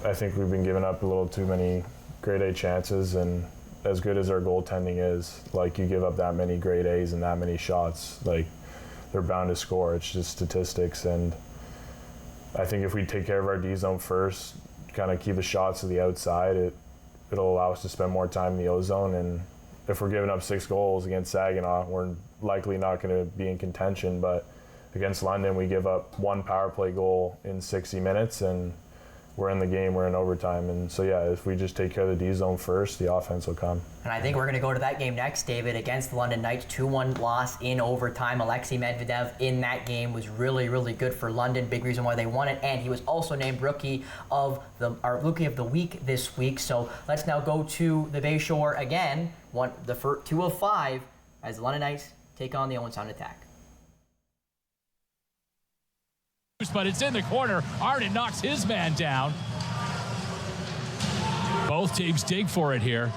I think we've been giving up a little too many grade A chances, and as good as our goaltending is, like, you give up that many grade A's and that many shots, like, they're bound to score. It's just statistics, and I think if we take care of our D zone first, kind of keep the shots to the outside, it'll allow us to spend more time in the O zone. And if we're giving up 6 goals against Saginaw, we're likely not going to be in contention. But against London, we give up 1 power play goal in 60 minutes, and we're in the game, we're in overtime. And so, yeah, if we just take care of the D zone first, the offense will come. And I think we're going to go to that game next, David, against the London Knights. 2-1 loss in overtime. Alexei Medvedev in that game was really, really good for London. Big reason why they won it. And he was also named Rookie of the Week this week. So let's now go to the Bayshore again. The first 2 of 5 as the London Knights take on the Owen Sound Attack. But it's in the corner. Arden knocks his man down. Both teams dig for it here.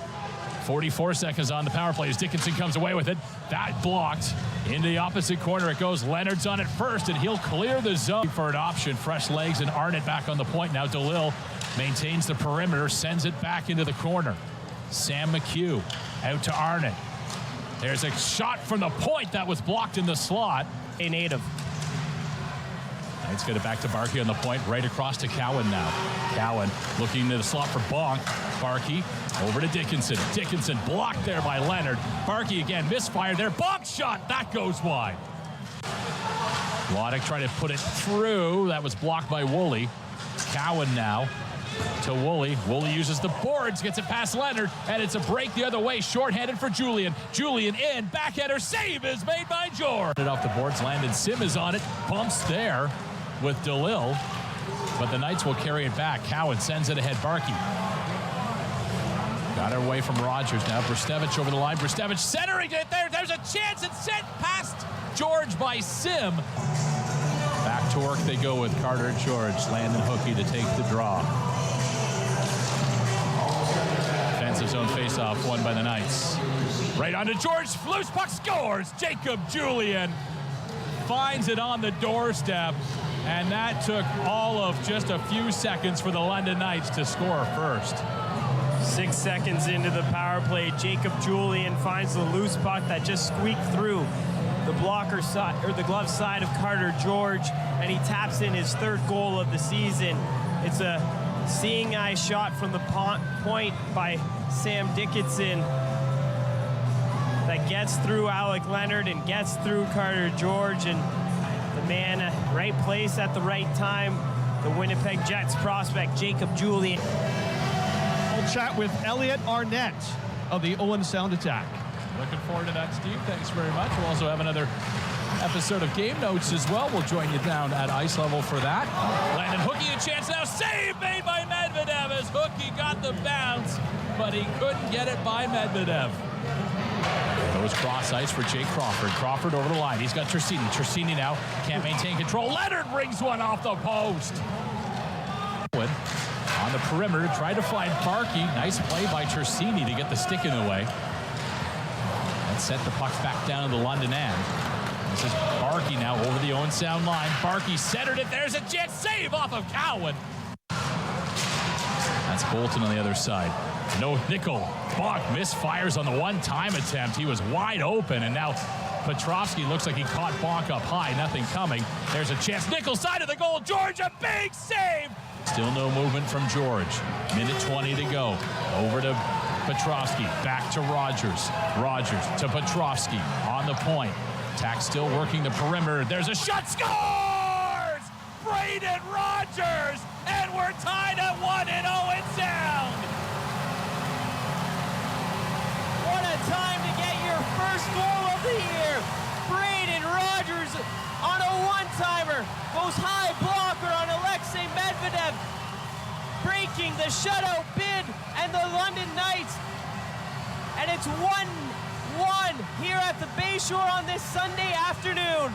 44 seconds on the power play as Dickinson comes away with it. That blocked. Into the opposite corner it goes. Leonard's on it first, and he'll clear the zone for an option. Fresh legs, and Arnott back on the point. Now Delisle maintains the perimeter, sends it back into the corner. Sam McHugh out to Arnott. There's a shot from the point that was blocked in the slot. A native. Knights get it back to Barkey on the point, right across to Cowan now. Cowan looking into the slot for Bonk. Barkey over to Dickinson. Dickinson blocked there by Leonard. Barkey again, misfired there. Bonk shot, that goes wide. Wadick trying to put it through. That was blocked by Woolley. Cowan now to Woolley. Woolley uses the boards, gets it past Leonard, and it's a break the other way. Short-handed for Julian. Julian in, backhander save is made by George. Off the boards, Landon Sim is on it. Bumps there with Delisle, but the Knights will carry it back. Cowan sends it ahead. Barkey got it away from Rogers. Now Brestevich over the line. Brestevich centering it there. There's a chance. It's sent past George by Sim. Back to work they go with Carter and George. Landon Hookie to take the draw. Defensive zone faceoff won by the Knights. Right onto George. Loose puck scores. Jacob Julian finds it on the doorstep. And that took all of just a few seconds for the London Knights to score first. 6 seconds into the power play, Jacob Julian finds the loose puck that just squeaked through the blocker side, or the glove side of Carter George, and he taps in his 3rd goal of the season. It's a seeing eye shot from the point by Sam Dickinson that gets through Alec Leonard and gets through Carter George, and the man right place at the right time, the Winnipeg Jets prospect Jacob Julian. We'll chat with Elliot Arnett of the Owen Sound Attack. Looking forward to that, Steve. Thanks very much. We'll also have another episode of Game Notes as well. We'll join you down at ice level for that. Landon Hookie a chance now. Save made by Medvedev as Hookie got the bounce, but he couldn't get it by Medvedev. Goes cross ice for Jake Crawford. Crawford over the line. He's got Tristan. Tristan now can't maintain control. Leonard brings one off the post. On the perimeter, tried to find Barkey. Nice play by Tersini to get the stick in the way. And set the puck back down to the London end. This is Barkey now over the Owen Sound line. Barkey centered it. There's a chance. Save off of Cowan. That's Bolton on the other side. No nickel. Bonk misfires on the one-time attempt. He was wide open, and now Petrovsky looks like he caught Bonk up high. Nothing coming. There's a chance. Nickel side of the goal. George, a big save. Still no movement from George. Minute 20 to go. Over to Petrovsky. Back to Rogers. Rogers to Petrovsky on the point. Tack still working the perimeter. There's a shot. Scores! Braden Rogers! And we're tied at 1 in Owen Sound. What a time to get your first goal of the year. Braden Rogers on a one-timer. Goes high blocker on Alexei Medvedev. Breaking the shutout bid and the London Knights. And it's 1-1 here at the Bayshore on this Sunday afternoon.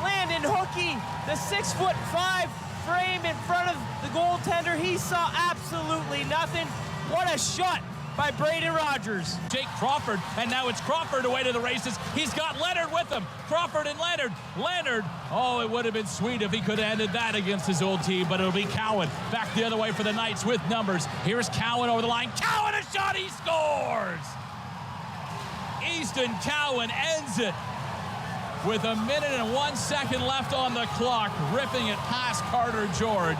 Landon Hookie, the 6'5" frame in front of the goaltender. He saw absolutely nothing. What a shot by Braden Rogers. Jake Crawford, and now it's Crawford away to the races. He's got Leonard with him. Crawford and Leonard. Leonard, oh, it would have been sweet if he could have ended that against his old team, but it'll be Cowan back the other way for the Knights with numbers. Here's Cowan over the line. Cowan, a shot, he scores! Easton Cowan ends it with a minute and 1 second left on the clock, ripping it past Carter George.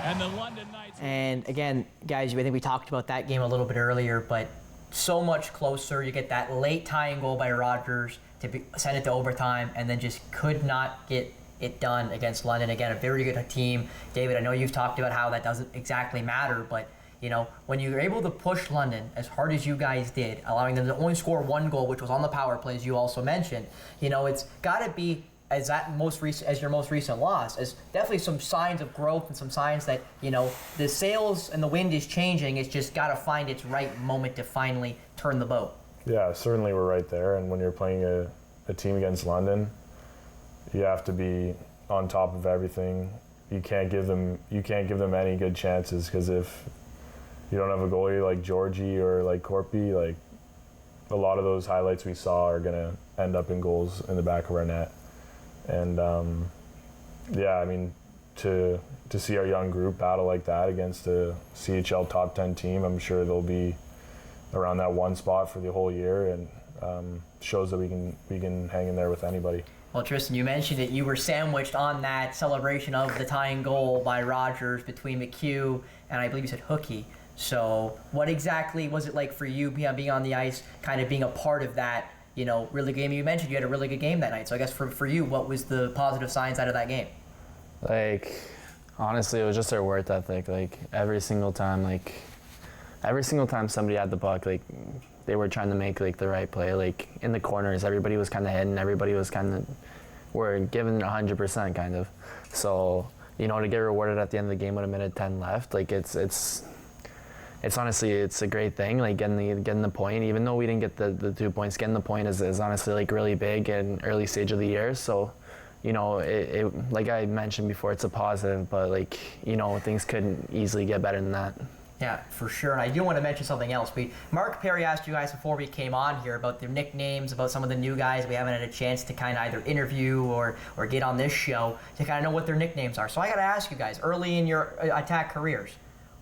And the London Knights. And again, guys, I think we talked about that game a little bit earlier, but so much closer. You get that late tying goal by Rogers to send it to overtime, and then just could not get it done against London. Again, a very good team. David, I know you've talked about how that doesn't exactly matter, but you know, when you're able to push London as hard as you guys did, allowing them to only score 1 goal, which was on the power play, as you also mentioned, you know, it's got to be as your most recent loss, as definitely some signs of growth and some signs that, you know, the sails and the wind is changing. It's just got to find its right moment to finally turn the boat. Yeah, certainly we're right there. And when you're playing a team against London, you have to be on top of everything. You can't give them any good chances, because if you don't have a goalie like Georgie or like Corpy, like a lot of those highlights we saw are going to end up in goals in the back of our net. And yeah, I mean, to see our young group battle like that against a CHL top 10 team, I'm sure they'll be around that 1 spot for the whole year, and shows that we can hang in there with anybody. Well, Tristan, you mentioned that you were sandwiched on that celebration of the tying goal by Rogers between McHugh and I believe you said Hookie. So what exactly was it like for you being on the ice, kind of being a part of that, you know, really good game? You mentioned you had a really good game that night. So I guess for you, what was the positive signs out of that game? Like, honestly, it was just our work ethic. Like, every single time somebody had the puck, like, they were trying to make, like, the right play. Like, in the corners, everybody was kind of hitting. Everybody was kind of, were giving 100% kind of. So, you know, to get rewarded at the end of the game with 1:10 left, like, it's honestly, it's a great thing, like getting the point. Even though we didn't get the 2 points, getting the point is honestly like really big in early stage of the year. So, you know, it like I mentioned before, it's a positive, but like, you know, things couldn't easily get better than that. Yeah, for sure. And I do want to mention something else. Mark Perry asked you guys before we came on here about their nicknames, about some of the new guys we haven't had a chance to kind of either interview or get on this show to kind of know what their nicknames are. So I got to ask you guys, early in your attack careers,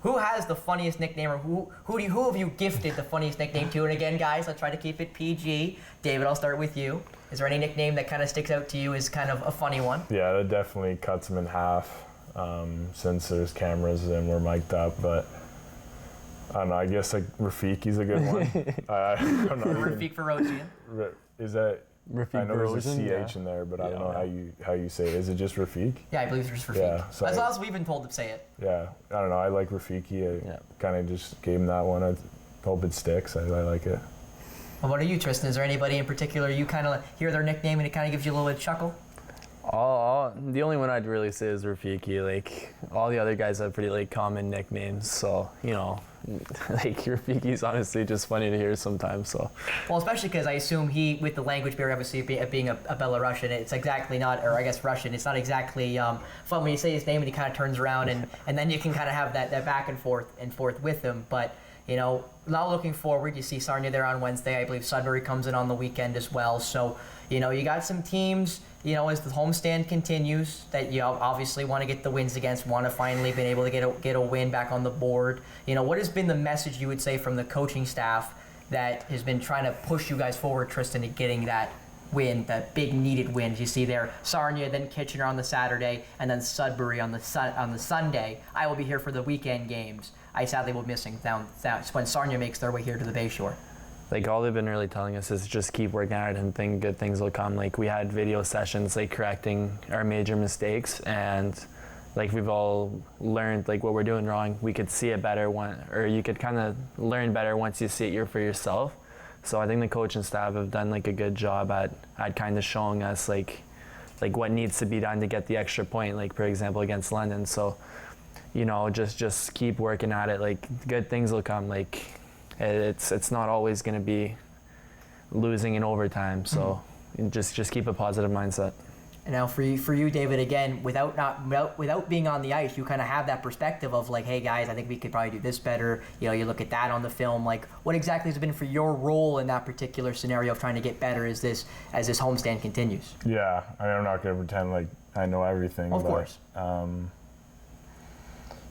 who has the funniest nickname, or who have you gifted the funniest nickname to? And again, guys, let's try to keep it PG. David, I'll start with you. Is there any nickname that kind of sticks out to you as kind of a funny one? Yeah, that definitely cuts them in half, since there's cameras and we're mic'd up. But I don't know, I guess like Rafiki's a good one. Rafik Ferozian. Is that? Rafik, I know there's a CH yeah. in there, but I don't know how you say it. Is it just Rafik? Yeah, I believe it's just Rafik. Yeah, so that's how we've been told to say it. Yeah, I don't know. I like Rafiki. I kind of just gave him that one. I hope it sticks. I like it. Well, what are you, Tristan? Is there anybody in particular you kind of hear their nickname and it kind of gives you a little bit of chuckle? The only one I'd really say is Rafiki. Like, all the other guys have pretty like common nicknames, so you know, like Rafiki's honestly just funny to hear sometimes. So. Well, especially because I assume he, with the language barrier, obviously being a Belarusian, it's exactly not, or I guess Russian. It's not exactly fun when you say his name and he kind of turns around and then you can kind of have that back and forth with him. But not looking forward. You see Sarnia there on Wednesday. I believe Sudbury comes in on the weekend as well. So, you got some teams, as the homestand continues that you obviously want to get the wins against, want to finally been able to get a win back on the board. What has been the message you would say from the coaching staff that has been trying to push you guys forward, Tristan, to getting that win, that big needed wins? You see there, Sarnia, then Kitchener on the Saturday, and then Sudbury on the Sunday. I will be here for the weekend games. I sadly will be missing down when Sarnia makes their way here to the Bayshore. Like, all they've been really telling us is just keep working at it and think good things will come. Like, we had video sessions, like, correcting our major mistakes, and, like, we've all learned, like, what we're doing wrong. We could see it better, or you could kind of learn better once you see it for yourself. So I think the coaching staff have done, like, a good job at kind of showing us, like what needs to be done to get the extra point, like, for example, against London. So, just keep working at it. Like, good things will come. Like, it's not always going to be losing in overtime. So just keep a positive mindset. And now for you, David, again, without being on the ice, you kind of have that perspective of like, hey guys, I think we could probably do this better. You look at that on the film. Like, what exactly has been for your role in that particular scenario of trying to get better as this homestand continues? Yeah, I'm not going to pretend like I know everything. Of course.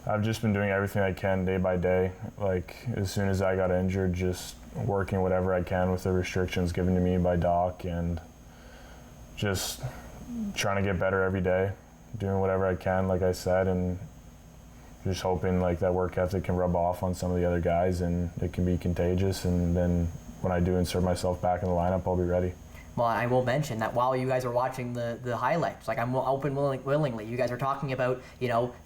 I've just been doing everything I can day by day. Like, as soon as I got injured, just working whatever I can with the restrictions given to me by Doc, and just trying to get better every day, doing whatever I can, like I said, and just hoping like that work ethic can rub off on some of the other guys and it can be contagious, and then when I do insert myself back in the lineup, I'll be ready. Well, I will mention that while you guys are watching the highlights, like I'm open willingly, you guys are talking about,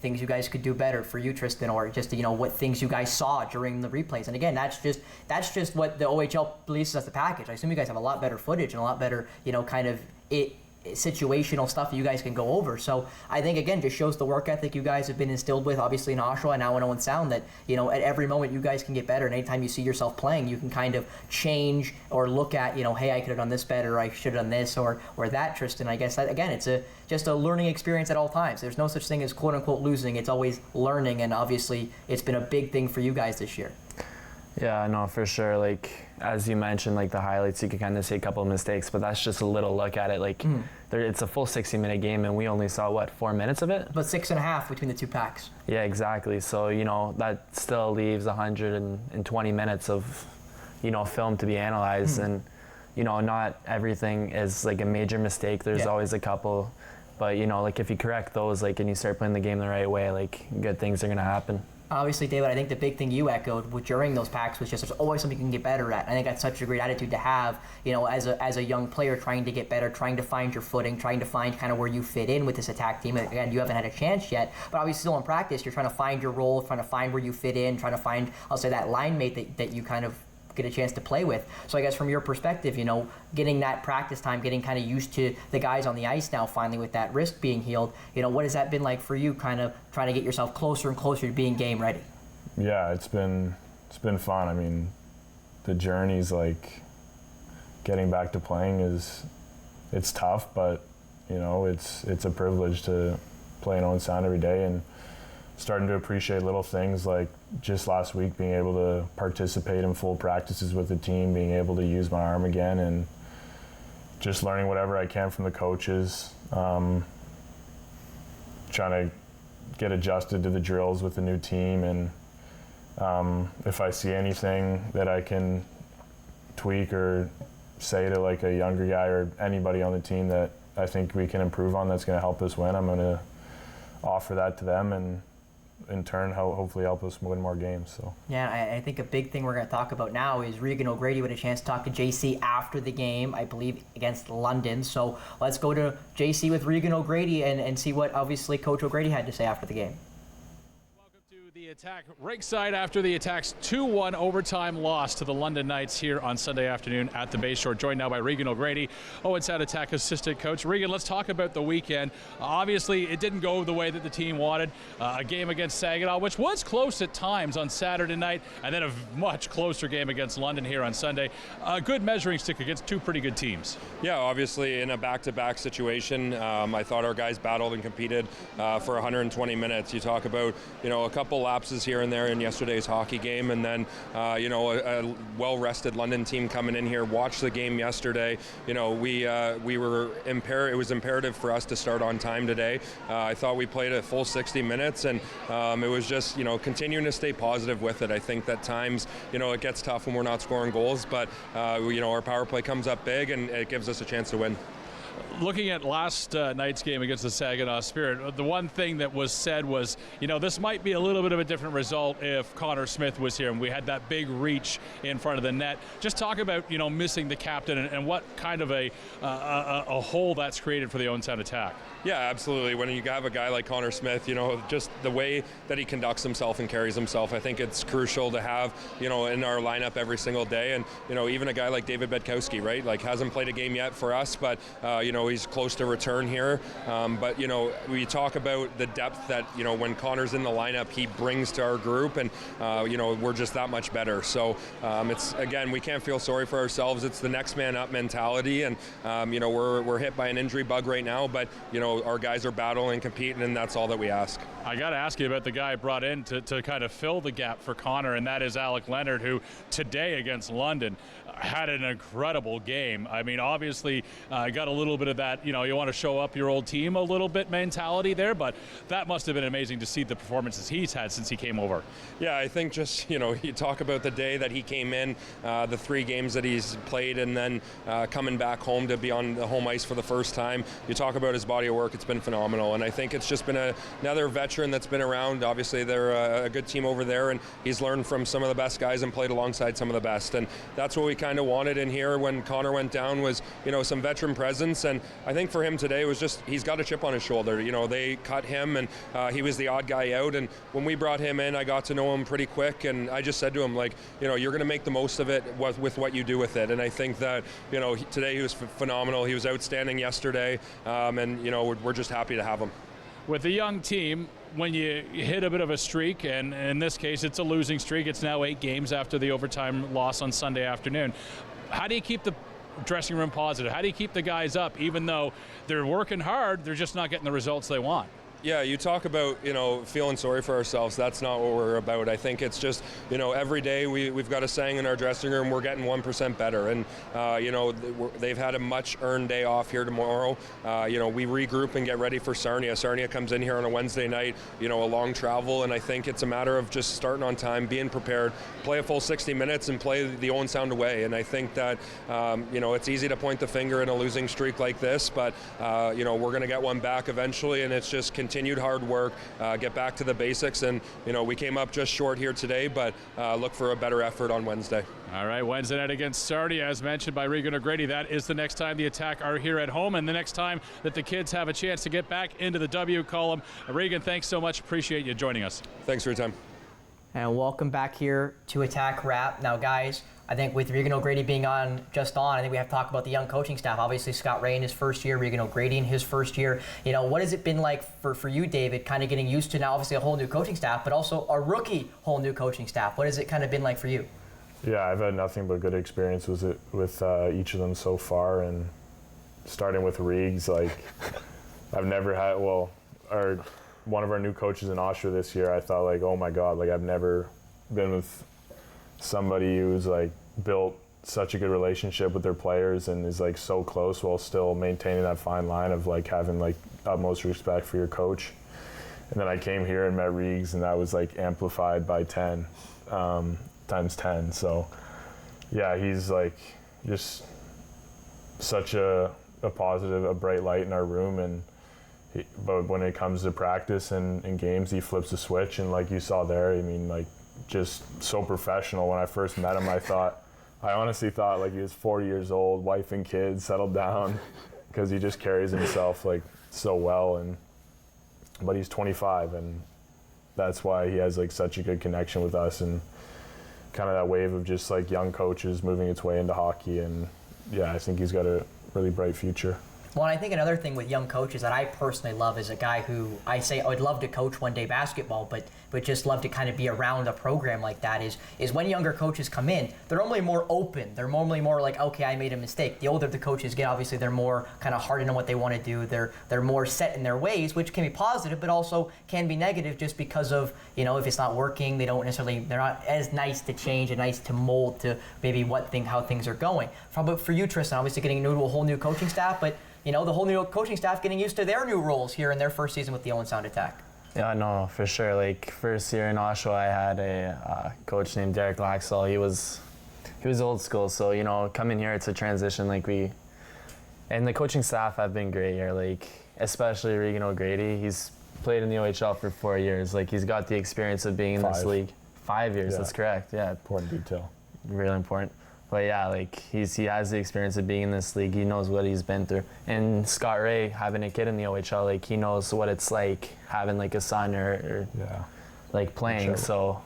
things you guys could do better for you, Tristan, or just, what things you guys saw during the replays. And again, that's just what the OHL releases as the package. I assume you guys have a lot better footage and a lot better, situational stuff that you guys can go over. So I think, again, just shows the work ethic you guys have been instilled with, obviously in Oshawa and now in Owen Sound, that, at every moment you guys can get better, and anytime you see yourself playing, you can kind of change or look at, hey, I could have done this better, or I should have done this or that, Tristan. I guess that, again, it's just a learning experience at all times. There's no such thing as quote-unquote losing. It's always learning, and obviously it's been a big thing for you guys this year. Yeah, no, for sure. Like, as you mentioned, like the highlights, you could kind of see a couple of mistakes, but that's just a little look at it. Like, it's a full 60-minute game, and we only saw, 4 minutes of it? But 6.5 between the two packs. Yeah, exactly. So, that still leaves 120 minutes of, film to be analyzed. And, not everything is like a major mistake. There's always a couple. But, like if you correct those, like, and you start playing the game the right way, like, good things are going to happen. Obviously, David, I think the big thing you echoed during those packs was just there's always something you can get better at. I think that's such a great attitude to have, as a young player, trying to get better, trying to find your footing, trying to find kind of where you fit in with this attack team. Again, you haven't had a chance yet, but obviously still in practice, you're trying to find your role, trying to find where you fit in, trying to find, I'll say, that line mate that you kind of get a chance to play with. So I guess from your perspective, getting that practice time, getting kind of used to the guys on the ice now finally with that wrist being healed, what has that been like for you, kind of trying to get yourself closer and closer to being game ready? Yeah, it's been fun. I mean, the journey's like getting back to playing it's tough, but it's a privilege to play in Owen Sound every day, and starting to appreciate little things like just last week being able to participate in full practices with the team, being able to use my arm again, and just learning whatever I can from the coaches, trying to get adjusted to the drills with the new team, and if I see anything that I can tweak or say to like a younger guy or anybody on the team that I think we can improve on that's going to help us win, I'm going to offer that to them, and in turn hopefully help us win more games. So yeah, I think a big thing we're going to talk about now is Regan O'Grady had a chance to talk to JC after the game, I believe against London. So let's go to JC with Regan O'Grady and see what obviously Coach O'Grady had to say after the game. The attack rinkside after the Attack's 2-1 overtime loss to the London Knights here on Sunday afternoon at the Bayshore. Joined now by Regan O'Grady, Owen Sound Attack assistant coach. Regan, let's talk about the weekend. Obviously, it didn't go the way that the team wanted. A game against Saginaw, which was close at times on Saturday night, and then a much closer game against London here on Sunday. A good measuring stick against two pretty good teams. Yeah, obviously in a back-to-back situation, I thought our guys battled and competed for 120 minutes. You talk about, a couple laps lapses here and there in yesterday's hockey game, and then a well-rested London team coming in here, watched the game yesterday. We were it was imperative for us to start on time today. I thought we played a full 60 minutes, and it was just continuing to stay positive with it. I think that times it gets tough when we're not scoring goals, but our power play comes up big and it gives us a chance to win. Looking at last night's game against the Saginaw Spirit, the one thing that was said was, this might be a little bit of a different result if Connor Smith was here and we had that big reach in front of the net. Just talk about, missing the captain and what kind of a hole that's created for the Owen Sound attack. Yeah, absolutely. When you have a guy like Connor Smith, just the way that he conducts himself and carries himself, I think it's crucial to have, in our lineup every single day. And, even a guy like David Bedkowski, right? Like, hasn't played a game yet for us, but, he's close to return here. But, we talk about the depth that, when Connor's in the lineup, he brings to our group, and, we're just that much better. So, it's, again, we can't feel sorry for ourselves. It's the next man up mentality. And, we're hit by an injury bug right now, but, our guys are battling and competing, and that's all that we ask. I got to ask you about the guy brought in to kind of fill the gap for Connor, and that is Alec Leonard, who today against London had an incredible game. I mean, obviously got a little bit of that, you want to show up your old team a little bit mentality there, but that must have been amazing to see the performances he's had since he came over. Yeah, I think just, you talk about the day that he came in, the 3 games that he's played, and then coming back home to be on the home ice for the first time. You talk about his body of work, it's been phenomenal, and I think it's just been another veteran that's been around. Obviously, they're a good team over there, and he's learned from some of the best guys and played alongside some of the best, and that's what we kind of wanted in here when Connor went down was, some veteran presence, and I think for him today was just, he's got a chip on his shoulder. They cut him, and he was the odd guy out, and when we brought him in, I got to know him pretty quick, and I just said to him, like, you're going to make the most of it with what you do with it, and I think that, today he was phenomenal. He was outstanding yesterday, and, we're just happy to have him. With the young team, when you hit a bit of a streak, and in this case it's a losing streak, it's now 8 games after the overtime loss on Sunday afternoon, how do you keep the dressing room positive? How do you keep the guys up even though they're working hard, they're just not getting the results they want? Yeah, you talk about, feeling sorry for ourselves. That's not what we're about. I think it's just, every day we've got a saying in our dressing room, we're getting 1% better. And, they've had a much earned day off here tomorrow. We regroup and get ready for Sarnia. Sarnia comes in here on a Wednesday night, a long travel. And I think it's a matter of just starting on time, being prepared, play a full 60 minutes and play the Owen Sound away. And I think that, it's easy to point the finger in a losing streak like this, but, we're going to get one back eventually. And it's just continued hard work, get back to the basics, and we came up just short here today, but look for a better effort on Wednesday. All right, Wednesday night against Sarnia, as mentioned by Regan O'Grady. That is the next time the Attack are here at home, and the next time that the kids have a chance to get back into the W column. Regan, thanks so much. Appreciate you joining us. Thanks for your time. And welcome back here to Attack Wrap. Now, guys, I think with Regan O'Grady being on, I think we have to talk about the young coaching staff. Obviously, Scott Ray in his first year, Regan O'Grady in his first year. What has it been like for you, David, kind of getting used to now, obviously, a whole new coaching staff, but also a rookie whole new coaching staff? What has it kind of been like for you? Yeah, I've had nothing but good experience with each of them so far, and starting with Riggs, I've never had, one of our new coaches in Oshawa this year, I thought, oh my God, I've never been with somebody who's built such a good relationship with their players and is so close while still maintaining that fine line of having utmost respect for your coach. And then I came here and met Riggs, and that was amplified by 10 times 10. So yeah, he's just such a positive, a bright light in our room, and but when it comes to practice and games, he flips a switch, and like you saw there, I mean, just so professional. When I first met him, I honestly thought he was 40 years old, wife and kids, settled down, because he just carries himself so well. But he's 25, and that's why he has such a good connection with us, and kind of that wave of just young coaches moving its way into hockey. And yeah, I think he's got a really bright future. Well, I think another thing with young coaches that I personally love is a guy who I say I would love to coach one day basketball, but just love to kind of be around a program like that is when younger coaches come in, they're normally more open. They're normally more like, okay, I made a mistake. The older the coaches get, obviously they're more kind of hardened on what they want to do. They're more set in their ways, which can be positive, but also can be negative just because of, if it's not working, they're not as nice to change and nice to mold to maybe how things are going. But for you, Tristan, obviously getting new to a whole new coaching staff, but the whole new coaching staff getting used to their new roles here in their first season with the Owen Sound Attack. Yeah, no, for sure. Like, first year in Oshawa, I had a coach named Derek Laxall. He was old school, so, coming here, it's a transition. And the coaching staff have been great here, especially Regan O'Grady. He's played in the OHL for 4 years. He's got the experience of being in this league. 5 years, that's correct, yeah. Important detail. Really important. But yeah, he has the experience of being in this league. He knows what he's been through. And Scott Ray, having a kid in the OHL, he knows what it's like having a son or playing. Sure. So,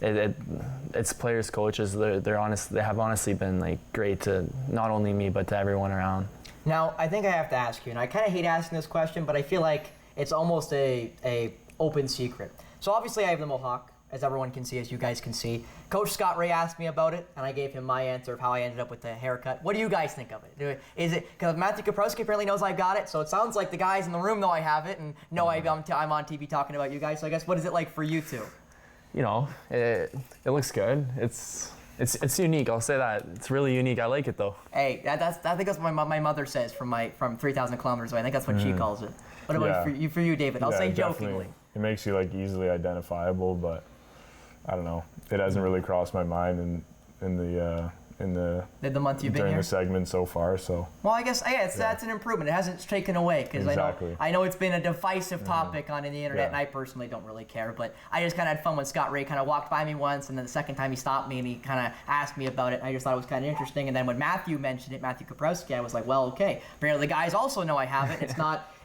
it's players, coaches. They're honest. They have honestly been great to not only me but to everyone around. Now, I think I have to ask you, and I kind of hate asking this question, but I feel like it's almost a open secret. So obviously, I have the Mohawk, as everyone can see, as you guys can see. Coach Scott Ray asked me about it, and I gave him my answer of how I ended up with the haircut. What do you guys think of it? Is it because Matthew Kaprowski apparently knows I got it, so it sounds like the guys in the room know I have it and know I'm on TV talking about you guys. So I guess what is it like for you two? It looks good. It's unique. I'll say that. It's really unique. I like it though. Hey, I think that's what my mother says from 3,000 kilometers away. I think that's what she calls it. What about for you, David? I'll say jokingly. It makes you easily identifiable, but I don't know. It hasn't really crossed my mind in the month you've been during here? the segment so far. So. Well, I guess that's an improvement. It hasn't taken away because exactly. I know it's been a divisive topic on the internet, and I personally don't really care. But I just kind of had fun when Scott Ray kind of walked by me once, and then the second time he stopped me and he kind of asked me about it. And I just thought it was kind of interesting. And then when Matthew mentioned it, Matthew Kaprowski, I was like, well, okay. Apparently the guys also know I have it.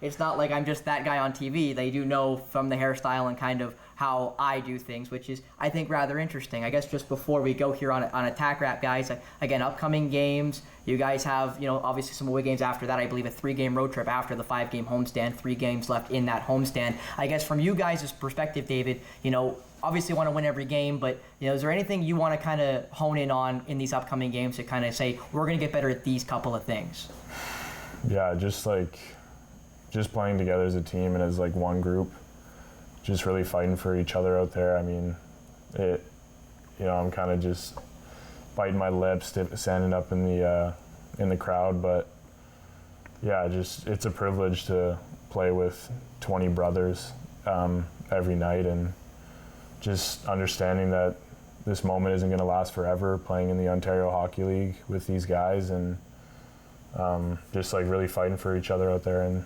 It's not like I'm just that guy on TV. They do know from the hairstyle and kind of how I do things, which is, I think, rather interesting. I guess just before we go here on Attack Rap, guys, again, upcoming games, you guys have, obviously some away games after that. I believe a 3-game road trip after the 5-game homestand, 3 games left in that homestand. I guess from you guys' perspective, David, obviously want to win every game, but, is there anything you want to kind of hone in on in these upcoming games to kind of say, we're going to get better at these couple of things? Yeah, just playing together as a team and as one group. Just really fighting for each other out there. I mean, I'm kind of just biting my lips, standing up in the crowd. But yeah, it's a privilege to play with 20 brothers every night, and just understanding that this moment isn't going to last forever. Playing in the Ontario Hockey League with these guys, and just really fighting for each other out there, and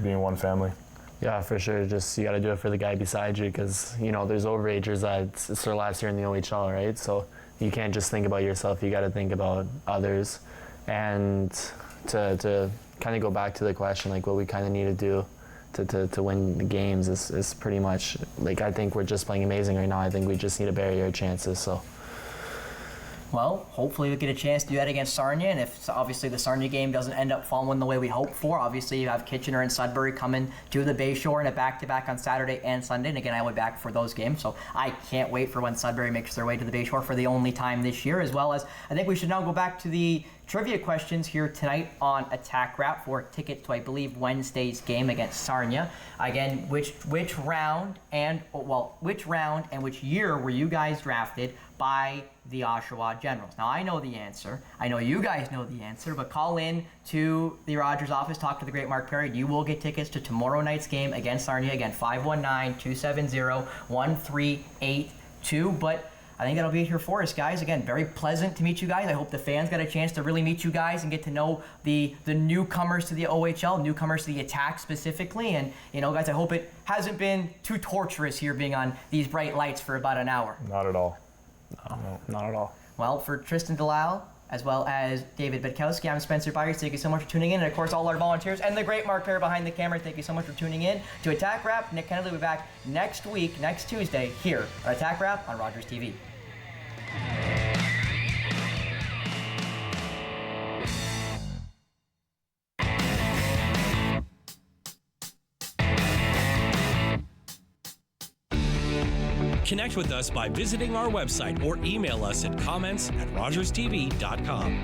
being one family. Yeah, for sure. Just you got to do it for the guy beside you because, there's overagers that it's their last year in the OHL, right? So you can't just think about yourself. You got to think about others. And to kind of go back to the question, what we kind of need to do to win the games is pretty much, I think we're just playing amazing right now. I think we just need to bury our chances, so. Well, hopefully we'll get a chance to do that against Sarnia, and if obviously the Sarnia game doesn't end up falling the way we hope for, obviously you have Kitchener and Sudbury coming to the Bayshore in a back-to-back on Saturday and Sunday, and again, I will be back for those games, so I can't wait for when Sudbury makes their way to the Bayshore for the only time this year, as well as I think we should now go back to the trivia questions here tonight on Attack Rap for tickets to, I believe, Wednesday's game against Sarnia. Again, which round and which year were you guys drafted by the Oshawa Generals? Now, I know the answer. I know you guys know the answer, but call in to the Rogers office, talk to the great Mark Perry. You will get tickets to tomorrow night's game against Sarnia. Again, 519-270-1382. But I think that'll be it here for us, guys. Again, very pleasant to meet you guys. I hope the fans got a chance to really meet you guys and get to know the newcomers to the OHL, newcomers to the Attack specifically. And, guys, I hope it hasn't been too torturous here being on these bright lights for about an hour. Not at all. No, not at all. Well, for Tristan Delisle, as well as David Bedkowski, I'm Spencer Byers. Thank you so much for tuning in. And, of course, all our volunteers and the great Mark Perry behind the camera, thank you so much for tuning in to Attack Rap. Nick Kennedy will be back next week, next Tuesday, here on Attack Rap on Rogers TV. Connect with us by visiting our website or email us at comments@rogerstv.com.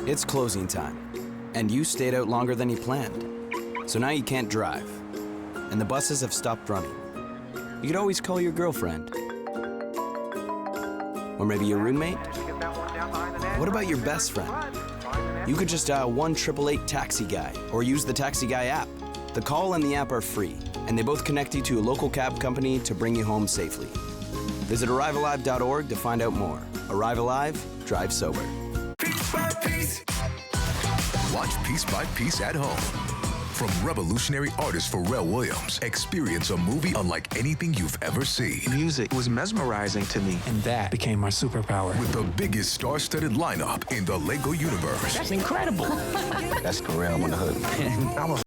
It's closing time, and you stayed out longer than you planned. So now you can't drive, and the buses have stopped running. You could always call your girlfriend. Or maybe your roommate? What about your best friend? You could just dial 1-888 Taxi Guy or use the Taxi Guy app. The call and the app are free, and they both connect you to a local cab company to bring you home safely. Visit arrivealive.org to find out more. Arrive Alive, drive sober. Piece by piece. Watch Piece by Piece at home. From revolutionary artist Pharrell Williams, experience a movie unlike anything you've ever seen. Music was mesmerizing to me, and that became my superpower. With the biggest star-studded lineup in the Lego universe. That's incredible. That's Pharrell on the hood. I'm a